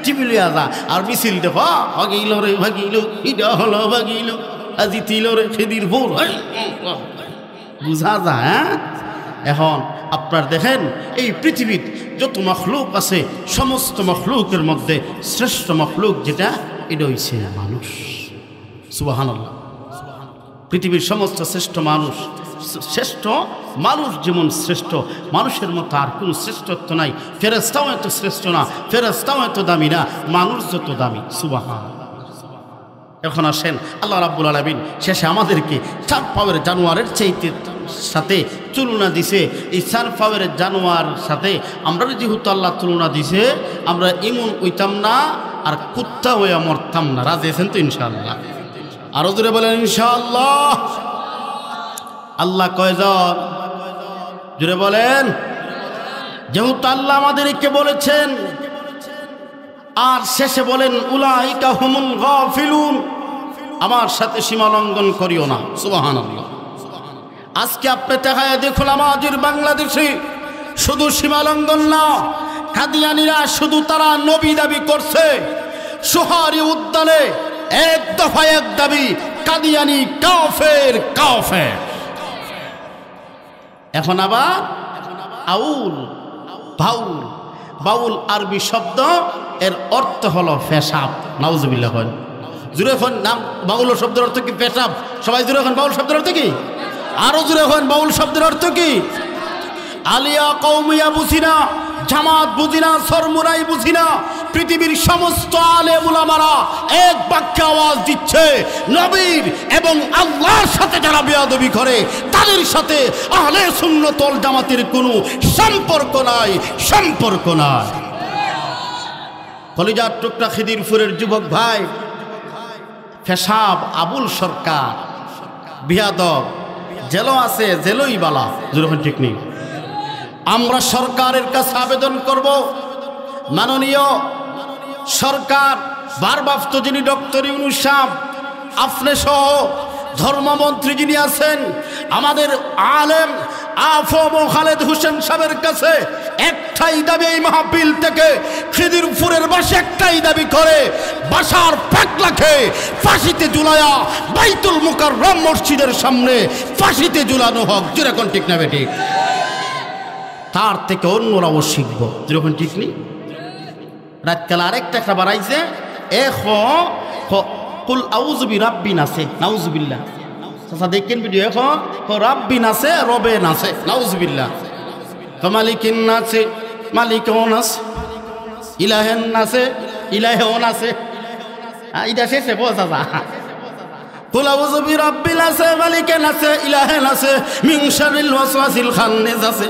টিভি লইয়া যা। আর মিছিল দেখো, ভাগিল রে ভাগিল, ইটা হলো ভাগিল, আজি তিল রে খিদিরপুর, বুঝা যায়। হ্যাঁ, এখন আপনার দেখেন এই পৃথিবীর যত মখলুক আছে, সমস্ত মখলুকের মধ্যে শ্রেষ্ঠ মখলুক যেটা, এটা হইছে মানুষ। সুবহানাল্লাহ, পৃথিবীর সমস্ত শ্রেষ্ঠ মানুষ যেমন শ্রেষ্ঠ, মানুষের মতো আর কোনো শ্রেষ্ঠত্ব নাই। ফেরেশতাও এত শ্রেষ্ঠ না, ফেরেশতাও এত দামি না, মানুষ যত দামি। সুবহানাল্লাহ। এখন আসেন আল্লাহ রাব্বুল আলামিন শেষে আমাদেরকে 4 পাওয়ের জানোয়ারের সাথে তুলনা দিছে। এই 4 পাওয়ের জানোয়ার সাথে আমরা যেহেতু আল্লাহ তুলনা দিছে, আমরা ইমন হইতাম না আর কুত্তা হইয়া মরতাম না। রাজি আছেন তো ইনশাআল্লাহ? আরো জোরে বলেন ইনশাআল্লাহ। আল্লাহ কয়জন? জোরে বলেন। যেহেতু আল্লাহ আমাদেরকে বলেছেন, আর শেষে বলেন উলাইকা হুমুল গাফিলুন, আমার সাথে সীমা লঙ্ঘন করিও না। সুবহানাল্লাহ। আজকে আপনি দেখায় দেখুন আমাদের বাংলাদেশে শুধু সীমা লঙ্ঘন না, কাদিয়ানীরা শুধু তারা নবী দাবি করছে। সোহারি উদ্যানে এক দফায় এক দাবি, কাদিয়ানী কাফের কাফের। এখন আবার আউল, বাউল আরবি শব্দ, এর অর্থ হলো পেশাব। নাউজুবিল্লাহ। জুড়ে এখন নাম বাউল শব্দের অর্থ কি? পেশাব। সবাই জুড়ে এখন বাউল শব্দের অর্থ কি? আরো জুড়ে এখন বাউল শব্দের অর্থ কি? আলিয়া কওমিয়া বুঝি না, জামাত বুঝি না, সরমুরাই বুঝি না, পৃথিবীর সমস্ত আলেম উলামারা এক বাক্যে আওয়াজ দিচ্ছে, নবীর এবং আল্লাহর সাথে যারা বেয়াদবি করে তাদের সাথে আহলে সুন্নাত ওয়াল জামাতের কোনো সম্পর্ক নাই। কলিজার টুকরা খিদিরপুরের যুবক ভাই, পেশাব আবুল সরকার বিয়াদব, জেলও আছে, জেলই বালা। যেরকম ঠিক নেই। আমরা সরকারের কাছে আবেদন করব, মাননীয় সরকার, ভারপ্রাপ্ত যিনি ডক্টর ইউনূস সাহেব, আপনি সহ ধর্মমন্ত্রী যিনি আছেন, আমাদের আলেম আফম খালেদ হোসেন সাহেবের কাছে একটাই দাবি, এই মাহফিল থেকে খিদিরপুরের বাসী একটাই দাবি করে, বাসার পাগলাকে ফাঁসিতে ঝুলায়া বাইতুল মুকাররম মসজিদের সামনে ফাঁসিতে ঝুলানো হোক। যেরকম ঠিক না বেঠিক? তার থেকে অন্যরাও শিখব। যেরকম ঠিক নেই? রাতকাল আরেকটা খাবার আইছে, কুল আউযু বিরাব্বিন আছে। নাউজুবিল্লাহ। আচ্ছা দেখেন ভিডিও, এখন রাব্বিন আছে, রবে নাছে। নাউজুবিল্লাহ। মালিকিন নাছে, মালিকন আছে, ইলাহেন আছে, ইলাহেন আছে। এটা শেষে বোঝা যা। কুল আউযু বিরাব্বিল আছে, মালিকেন আছে, ইলাহেন আছে, মিন শাররিল ওয়াসওয়াসিল খান্নাস আছে।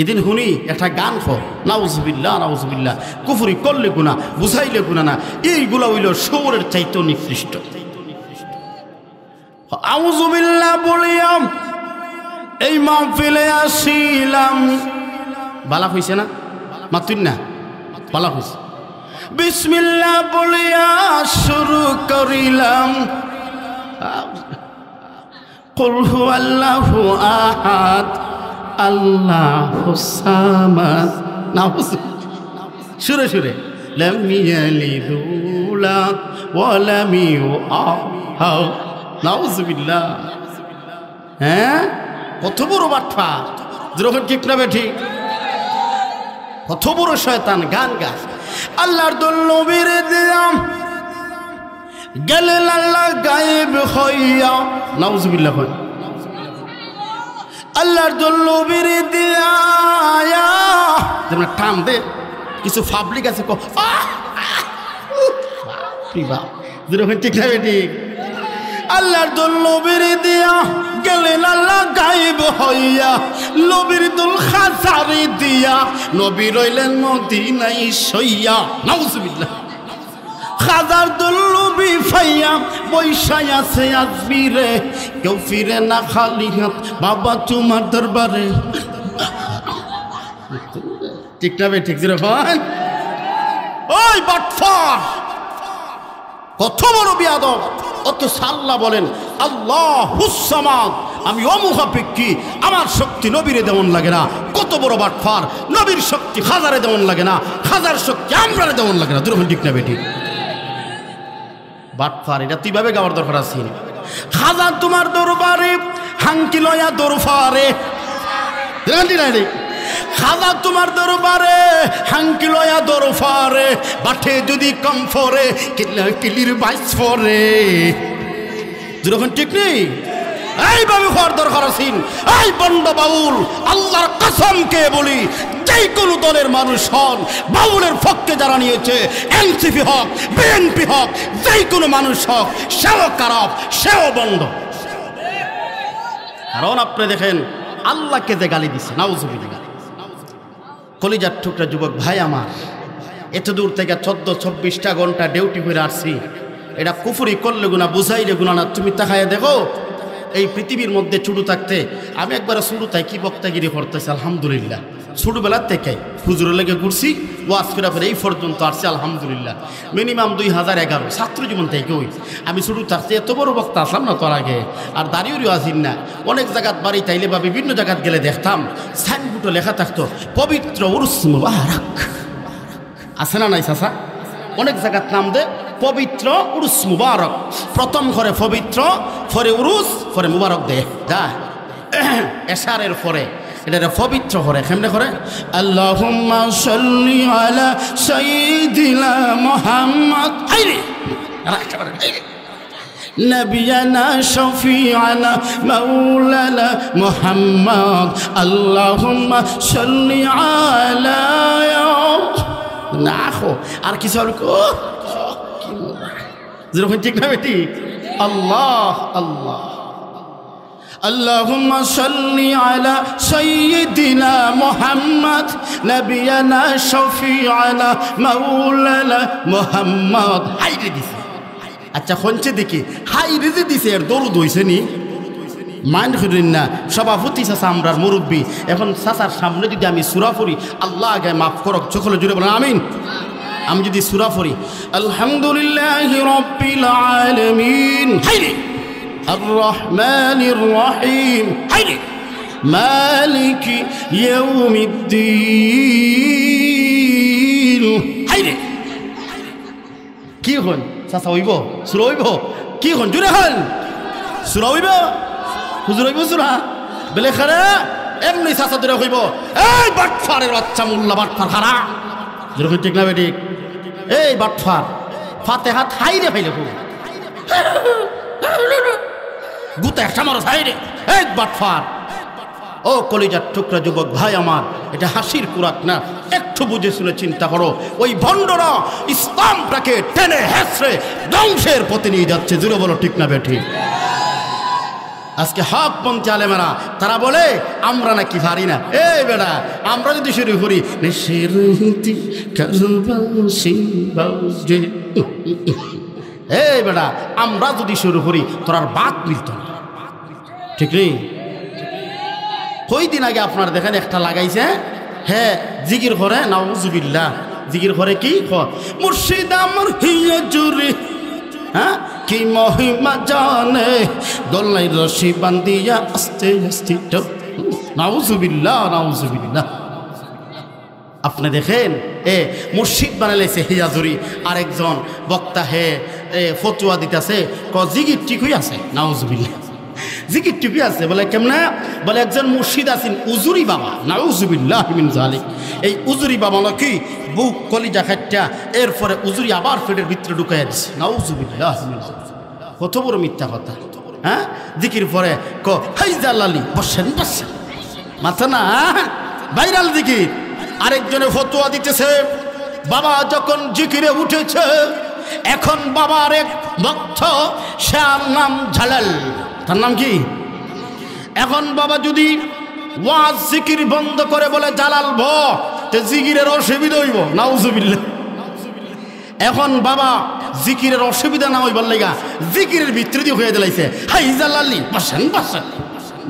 এদিন শুনি একটা গান খ, নাউজুবিল্লাহ নাউজুবিল্লাহ, কুফরি করলে গুনাহ, বুঝাইলে গুনাহ না, এইগুলা হইল শহরের চাইতে নিকৃষ্ট। আউযুবিল্লাহ বলিয়াম এই মাহফিলে আসিলাম, বালা হইছে না? মাতুন না, বালা হইছে। বিসমিল্লাহ বলিয়া শুরু করিলাম, কুল হুয়াল্লাহু আহাদ আল্লাহুস সামাদ। সুরে সুরে লাম ইয়ালিদ ওয়া লাম ইউলাদ। নাউজুবিল্লাহ। হ্যাঁ, কত বড় বাটপা, যখন ঠিক না বেঠি, কত বড় শয়তান গান গাছ। আল্লাহর নবীর দিলাম গেলেন আল্লাহ গায়েব হইয়া। নাউজুবিল্লাহ। আল্লাহর নবীর দিয়া যেমন টান দে, কিছু পাবলিক আছে যখন ঠিক না বেঠি, আল্লাহর নবীর দিয়া গেলেন আল্লাহ গায়েব হইয়া, নবীর দুল খাজারি দিয়া নবী রইলেন মদিনায় সইয়া। নাউজুবিল্লাহ। খাজার দুল নবী ফাইয়া বৈশাই আছে আজমিরে, কেউ ফিরে না খালি হাত বাবা তোমার দরবারে। ঠিক না ঠিক যেরকম ওই বাটফার কত বড় বিয়াদব। অত সাল্লাহ বলেন আল্লাহুস সামাদ, আমি অমুখাপেক্ষী, আমার শক্তি নবীরে দেওয়ান লাগে না। কত বড় বাটফার, নবীর শক্তি খাজারে দেওয়ান লাগে না, খাজার শক্তি আমরারে দেওয়ান লাগে না। দুরকম ঠিক না বেটি বাটফার, এটা তুই ভাবে গাওয়ার দরকার আছে। খাজা তোমার দরবারে হাঙ্কি লয়া দরফারে, খাজা তোমার দরবারে হাঙ্কি লয়া দরফারে, বাঠে যদি কম ফরে কিলির বাইস ফরে। যখন ঠিক নেই এইভাবে হওয়ার দরকার আছেন। এই বন্ড বাউল, আল্লাহর কসমকে বলি, যেই কোনো দলের মানুষ হন, বাউলের পক্ষে যারা নিয়েছে, এনসিপি হক, বিএনপি হক, যেই কোনো মানুষ হক, সেও খারাপ, সেও বন্ড। কারণ আপনি দেখেন আল্লাহকে যে গালি দিচ্ছে, নাউজুবিল্লাহ। কলিজার টুকরা যুবক ভাই আমার, এত দূর থেকে 14-26টা ঘন্টা ডিউটি করে আসছি, এটা কুফরি করলে গুনাহ, বুঝাইলে গুনাহ না। তুমি তাকায় দেখো, এই পৃথিবীর মধ্যে ছোটো থাকতে আমি একবার ছোটো তাই কি বক্তাগিরি করতেছি, আলহামদুলিল্লাহ। ছোটোবেলার থেকে হুজুরের লেগে ঘুরছি, ওয়াজ করে ফেরে এই পর্যন্ত আসছি, আলহামদুলিল্লাহ। মিনিমাম 2011 ছাত্র জীবন থেকে ওই আমি ছোটো থাকছি, এত বড় বক্তা আসলাম না তোর আগে, আর দাঁড়িয়েও আসিন না। অনেক জায়গাত বাড়ি তাইলে বা বিভিন্ন জায়গাত গেলে দেখতাম সাইনবোর্ডে লেখা থাকতো পবিত্র উরুস মুবারক। আছে না নাই চাচা? অনেক জায়গাত নাম দে পবিত্র উরুস মুবারক। প্রথম ঘরে পবিত্র, পরে উরুস, পরে মুবারক দে যা এশারের পরে এটা পবিত্র করে। কেমনে করে? আল্লাহুম্মা সাল্লি আলা সাইয়্যিদিনা মুহাম্মদ নবিয়ানা শফিআনা মাওলানা মুহাম্মদ আল্লাহুম্মা সাল্লি আলা। না আর কিছু যেরকম ঠিক না বেটি? আল্লাহ আল্লাহ। আল্লাহুম্মা সাল্লি আলা সাইয়্যিদিনা মুহাম্মদ নবিয়ানা শফিআনা মাওলানা মুহাম্মদ। হাইরে দিছে। আচ্ছা হচ্ছে দেখি হাইরে যে দিছে এর দরুদ হইছে নি? মাইন্ড করেন না, সভাপতি চাচা আমরার মুরব্বী, এখন চাচার সামনে যদি আমি সূরা পড়ি, আল্লাহ আগে মাফ করক, সকলে জুড়ে বলেন আমিন। আমি যদি সূরা পড়ি আলহামদুলিল্লাহি রাব্বিল আলামিন, হাইরে আর রহমানির রহিম, হাইরে মালিকি ইয়াউমিদ্দিন, হাইরে কি হন চাচা হইব সূরা হইব? কি হন জুড়ে হন সূরা হইব? হুজুর হইব সূরা? বেলে খারে এমনি চাচা দূরে হইব এই বাটফারের বাচ্চা মোল্লা বাটফার খারা। যেরকম ঠিক না বেটি? এই বাটফার ফাতেহা হাইরে ফাইলে খুব গুতা একটা মারো হাইরে। এই বাটফার ও কলিজার টুকরা যুবক ভাই আমার, এটা হাসির কুরাক না, একটু বুঝে শুনে চিন্তা করো। ওই ভণ্ডরা ইসলামটাকে টেনে হেসড়ে ধ্বংসের পথে নিয়ে যাচ্ছে। জুড়ে বলো ঠিক না বেঠিক? আজকে হকপন্থী আলেমেরা তারা বলে আমরা নাকি পারি না। এই বেটা, আমরা যদি শুরু করি এই বেটা, আমরা যদি শুরু করি তোর আর বাদ মিলত না, ঠিক নেই? কয়দিন আগে আপনারা দেখেন একটা লাগাইছে, হ্যাঁ জিকির করে নাউজুবিল্লাহ, জিকির করে কি মুর্শিদ আমার হিয়া জুরি, হ্যাঁ কি মহিমা জানে গলায় রশি বান্ধিয়া আস্তে আস্তে, নাউজুবিল্লাহ নাউজুবিল্লাহ। আপনি দেখেন মুর্শিদ বানাইছে হিয়াজুরি, আরেকজন বক্তা ফতুয়া দিতেছে জিকির ঠিকই আছে, নাউজুবিল্লাহ জিকির ঠিকই আছে। বলে কেমনে? বলে একজন মুর্শিদ আছেন উজুরি বাবা, নাউজুবিল্লাহ মিন জালিক। এই উজুরি বাবা নাকি বুক কলিজা খাট্টা, এরপরে উজুরি আবার পেটের ভিতরে ঢুকাইয়া দিচ্ছে, নাউজুবিল্লাহ মিন জালিক। কত বড় মিথ্যা কথা, হ্যাঁ? জিকির পরে হাই জালালি বসেন বসেন, মাথা না ভাইরাল জিকির। আরেকজনে ফতোয়া দিতেছে বাবা যখন জিকিরে উঠেছে, এখন বাবার এক ভক্ত, তার নাম জালাল, তার নাম কি? এখন বাবা যদি ওয়াজ জিকির বন্ধ করে বলে জালাল তে জিকিরের অসুবিধা হইব, নাউজুবিল্লাহ। এখন বাবা জিকিরের অসুবিধা না হইবার লাগা জিকিরের ভিতরে দিয়ে হয়ে দিলাইছে হাই জালালি বসেন বসেন,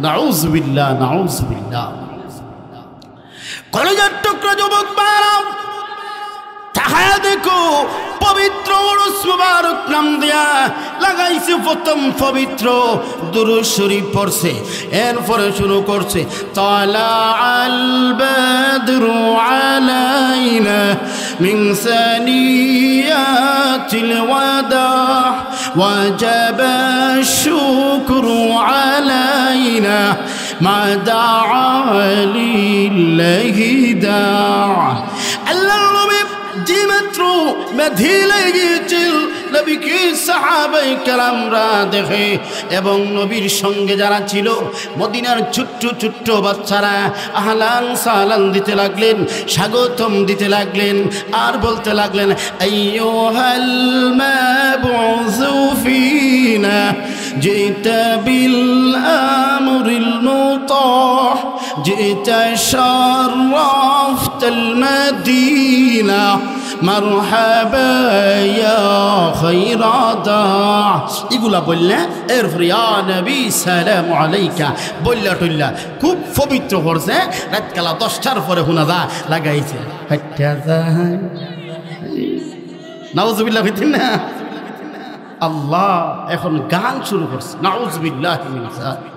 নাউজুবিল্লাহ নাউজুবিল্লাহ। কলেজের টুকরা যুবক বাড়াও, তাহায়া দেখো পবিত্র উরুস মুবারক নাম দিয়া লাগাইছে প্রথম পবিত্র দুরূদ শরীফ পড়ছে, এরপরে শুরু করছে তালা আল বাদরু আলাইনা মিন সানিয়াতিল ওয়াদা ওয়াজাবা শুকরু আলাইনা মা দাআ লিল্লাহি দাআ। আল্লাহর নবী যে মাত্র মেধিলে গিয়েছিল, নবীকে সাহাবায়ে কেরামরা দেখে এবং নবীর সঙ্গে যারা ছিল মদিনার ছোট্ট ছোট্ট বাচ্চারা আহলান সালান দিতে লাগলেন, স্বাগতম দিতে লাগলেন, আর বলতে লাগলেন আইয়ুহাল মাবউযু ফিনা জিতা বিল আমরিল মুতাহ জিতা শাররাফতাল মাদিনা মারহাবা ইয়া খায়রা দাঁ। এগুলা বললে এরপরে ইয়া নবী সালামু আলাইকা বললা টুল্লা খুব পবিত্র করছে। রাতকালা 10টার পরে হুনা দা লাগাইছে নাউজুবিল্লাহ হইতেন না আল্লাহ। এখন গান শুরু করছে নাউজুবিল্লাহ মিন যালিক।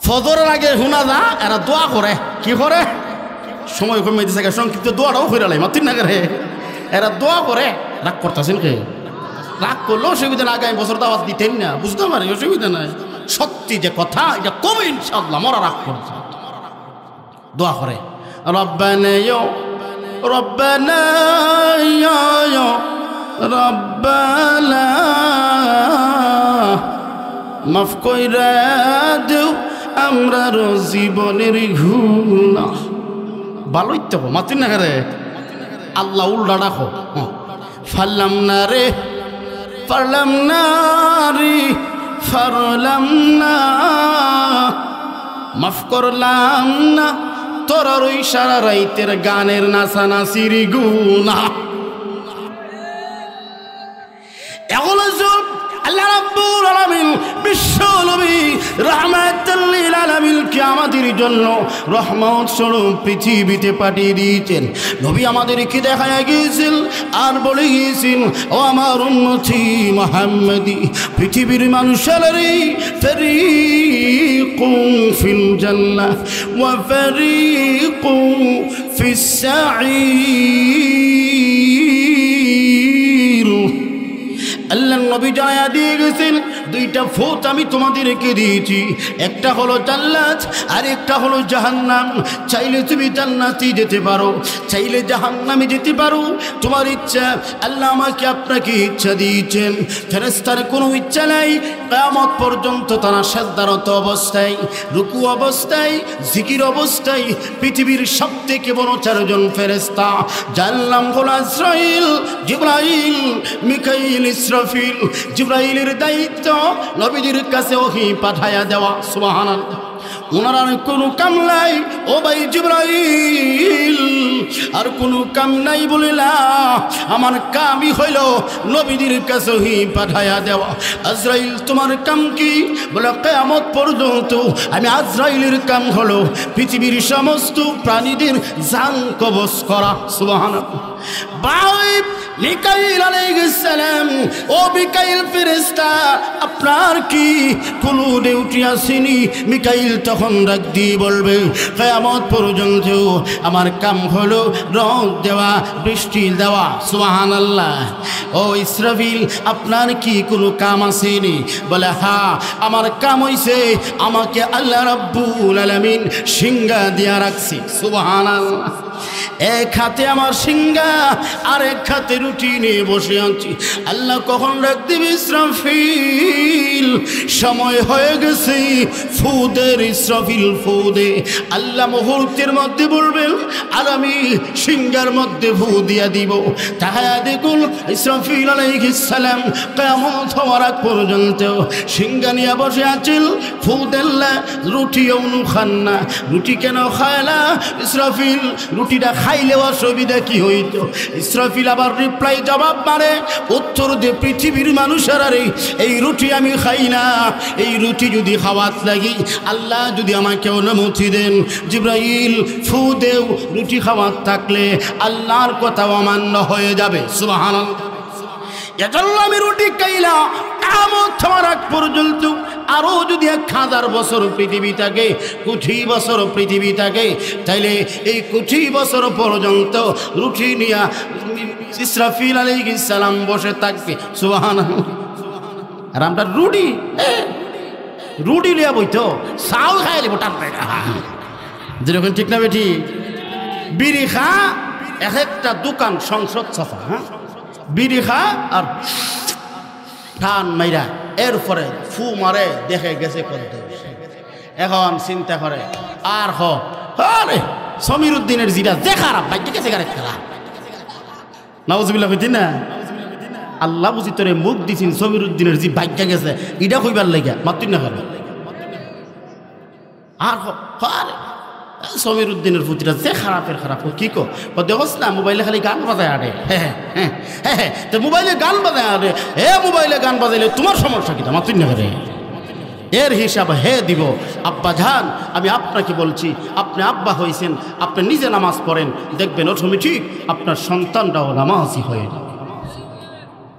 ফজরের আগে হুনা দা এরা দোয়া করে, কি করে? সময় কমে দিছে, সংক্ষিপ্ত দোয়াটাও করে লাই মাতিন না করে, এরা দোয়া করে। রাগ করতেছেন কে? রাগ করলেও অসুবিধা না, আগামী বছর দাওয়াত দিতেন না, বুঝতে পারি অসুবিধা নাই। সত্যি যে কথা এটা কমে ইনশাআল্লাহ, মরা রাগ করছে। দোয়া করে রব্বানা ইয়া রব্বানা ইয়া রব্বানা মাফ কইরা দেও আমরার জীবনের গুনাহ। ভালোই তো মাতিন না রে, আল্লাহ উল্টা রাখো। ফারলাম না রে ফারলাম না রে ফারলাম না, মাফ করলাম না তোর ওই সারা রাইতের গানের নাচানাচির গুনাহ। এখন আল্লাহ রাব্বুল আলামিন বিশ্ব নবী রাহমাতুল লিল আলামিনকে আমাদের জন্য রহমত স্বরূপ পৃথিবীতে পাঠিয়ে দিয়েছেন। নবী আমাদেরকে দেখায়া গিয়েছেন আর বলে গিয়েছেন, ও আমার উম্মতি মুহাম্মাদি, পৃথিবীর মানুষেরা ফারিকুন ফিল জান্নাহ ওয়া ফারিকুন ফিস সাঈর। আল্লাহ নবী জানায়া দিয়ে গেছেন, দুইটা ফোত আমি তোমাদেরকে দিয়েছি, একটা হলো জান্নাত আর আরেকটা হলো জাহান্নাম। চাইলে তুমি জান্নাতে যেতে পারো, চাইলে জাহান্নামে যেতে পারো, তোমার ইচ্ছা। আল্লাহ আমাকে আপনাকে ইচ্ছা দিয়েছেন, ফেরেশতার কোনো ইচ্ছা নাই। কিয়ামত পর্যন্ত তারা সিজদারত অবস্থায়, রুকু অবস্থায়, জিকির অবস্থায় পৃথিবীর সবথেকে বড় 4 জন ফেরেশতা, যার নাম হলো আজরাইল, জিবরাইল, মিকাইল, ইসরাফিল। জিবরাইলের দায়িত্ব নবীদের কাছে ওহী পাঠায়া দেওয়া। সুবহানাল্লাহ। ওনার আর কোনো কাম নাই, ও ভাই জিবরাইল, আর কোনো কাম নাই বলে না, আমার কামই হইল নবীদের কাছে ওহী পাঠায়া দেওয়া। আজরাইল তোমার কাম কি? বলে কিয়ামত পর্যন্ত আমি আজরাইলের কাম হলো পৃথিবীর সমস্ত প্রাণীদের জান কবজ করা। সুবহানাল্লাহ। ভাই মিকাইল আলাইহিস সালাম, ও মিকাইল ফেরেশতা, আপনার কি কোনো ডিউটি আসেনি? মিকাইল তখন ডাক দিয়ে বলবে, কিয়ামত পর্যন্ত আমার কাম হলো রোদ দেওয়া, বৃষ্টি দেওয়া। সুবহানাল্লাহ। ও ইসরাফিল, আপনার কি কোনো কাম আসেনি? বলে হ্যাঁ, আমার কাম হইছে আমাকে আল্লাহ রাব্বুল আলামিন সিংহা দিয়া রাখছি। সুবহানাল্লাহ। এক হাতে আমার সিংহা, আর এক হাতে রুটি নিয়ে বসে আছি। আল্লাহ কখন ডাক দিবে, ইসরাফিল সময় হয়ে গেছে, ফুদের। ইসরাফিল ফুদে। আল্লাহ মুহূর্তের মধ্যে বলবেন, আর আমি সিংহার মধ্যে ফু দিয়া দিব। তাহায়া দেখুন ইসরাফিল আলাইহিস সালাম কিয়ামত হওয়ার আগ পর্যন্ত সিংহা নিয়ে বসে আছেন। ফুদেল্লা রুটিও খান না। রুটি কেন খায় না? ইসরাফিল রুটিটা খাইলে অসুবিধা কি হইত? ইসরাফিল আবার রিপ্লাই জবাব মারে, উত্তর দে, পৃথিবীর মানুষেরা রে, এই রুটি আমি খাই না। এই রুটি যদি খাওয়াত লাগি, আল্লাহ যদি আমাকে অনুমতি দেন, জিবরাইল ফু দেও, রুটি খাওয়াত থাকলে আল্লাহর কথা অমান্য হয়ে যাবে। সুবহানাল্লাহ। এজন্য আমি রুটি খাইলা কিয়ামত হওয়ার আগ পর্যন্ত। আরও যদি 1000 বছর পৃথিবী থাকে, কোটি বছর পৃথিবী থাকে, তাইলে এই কোটি বছর পর্যন্ত রুটি নিয়া ইসরাফিল আলাইহিস সালাম বসে থাকবে। সুবহানাল্লাহ। আর আমরা রুটি রুটি লিয়া বইতো, চাউল খাইলে বোটান যেরকম, ঠিক না বেটি? বিড়ি খা, এক একটা দোকান সংসদ সাফা, হ্যাঁ, বিড়ি খা আর টান মাইরা এরপরে ফু মারে, দেখে গেছে কত। এখন চিন্তা করে, আর আরে সমীর উদ্দিনের জিরা যে খারাপ, বাইকে গেছে গাড়ি খেলা। নাউজুবিল্লাহ কইতি না? আল্লাহ বুঝি তোরে মুখ দিছেন, সমীর উদ্দিনের জি বাইকে গেছে, এটা কইবার লাগিয়া মাতুই না করে। আর আরে সমীর উদ্দিনের পুতিরা যে খারাপের খারাপ, কি কো দেখোস না, মোবাইলে খালি গান বাজায় আরে। হ্যাঁ হ্যাঁ হ্যাঁ, তো মোবাইলে গান বাজায় আরে। মোবাইলে গান বাজাইলে তোমার সমস্যা কিনা? মাতুই না করে। এর হিসাব হে দিব। আব্বা জান, আমি আপনাকে বলছি, আপনি আব্বা হয়েছেন, আপনি নিজে নামাজ পড়েন, দেখবেন অটোমেটিক আপনার সন্তানরাও নামাজি হয়ে যাবে।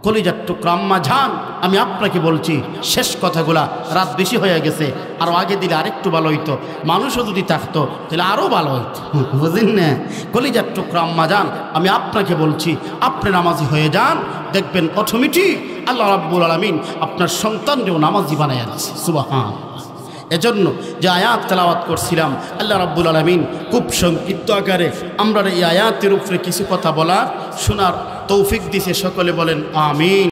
কলিজার টুকরা আম্মা জান, আমি আপনাকে বলছি, শেষ কথাগুলা, রাত বেশি হয়ে গেছে, আরও আগে দিলে আরেকটু ভালো হইতো। মানুষও যদি থাকতো তাহলে আরও ভালো হইতো, বুঝলেন না? কলিজার টুকরা আম্মা জান, আমি আপনাকে বলছি, আপনি নামাজি হয়ে যান, দেখবেন অটোমেটিক আল্লাহ রাব্বুল আলামিন আপনার সন্তানকেও নামাজি বানায় দিচ্ছে। সুবহান। এজন্য যে আয়াত তেলাওয়াত করছিলাম, আল্লাহ রাব্বুল আলামিন খুব সংক্ষিপ্ত আকারে আমরা এই আয়াতের উপরে কিছু কথা বলার, শোনার তৌফিক দিছে। সকলে বলেন আমিন।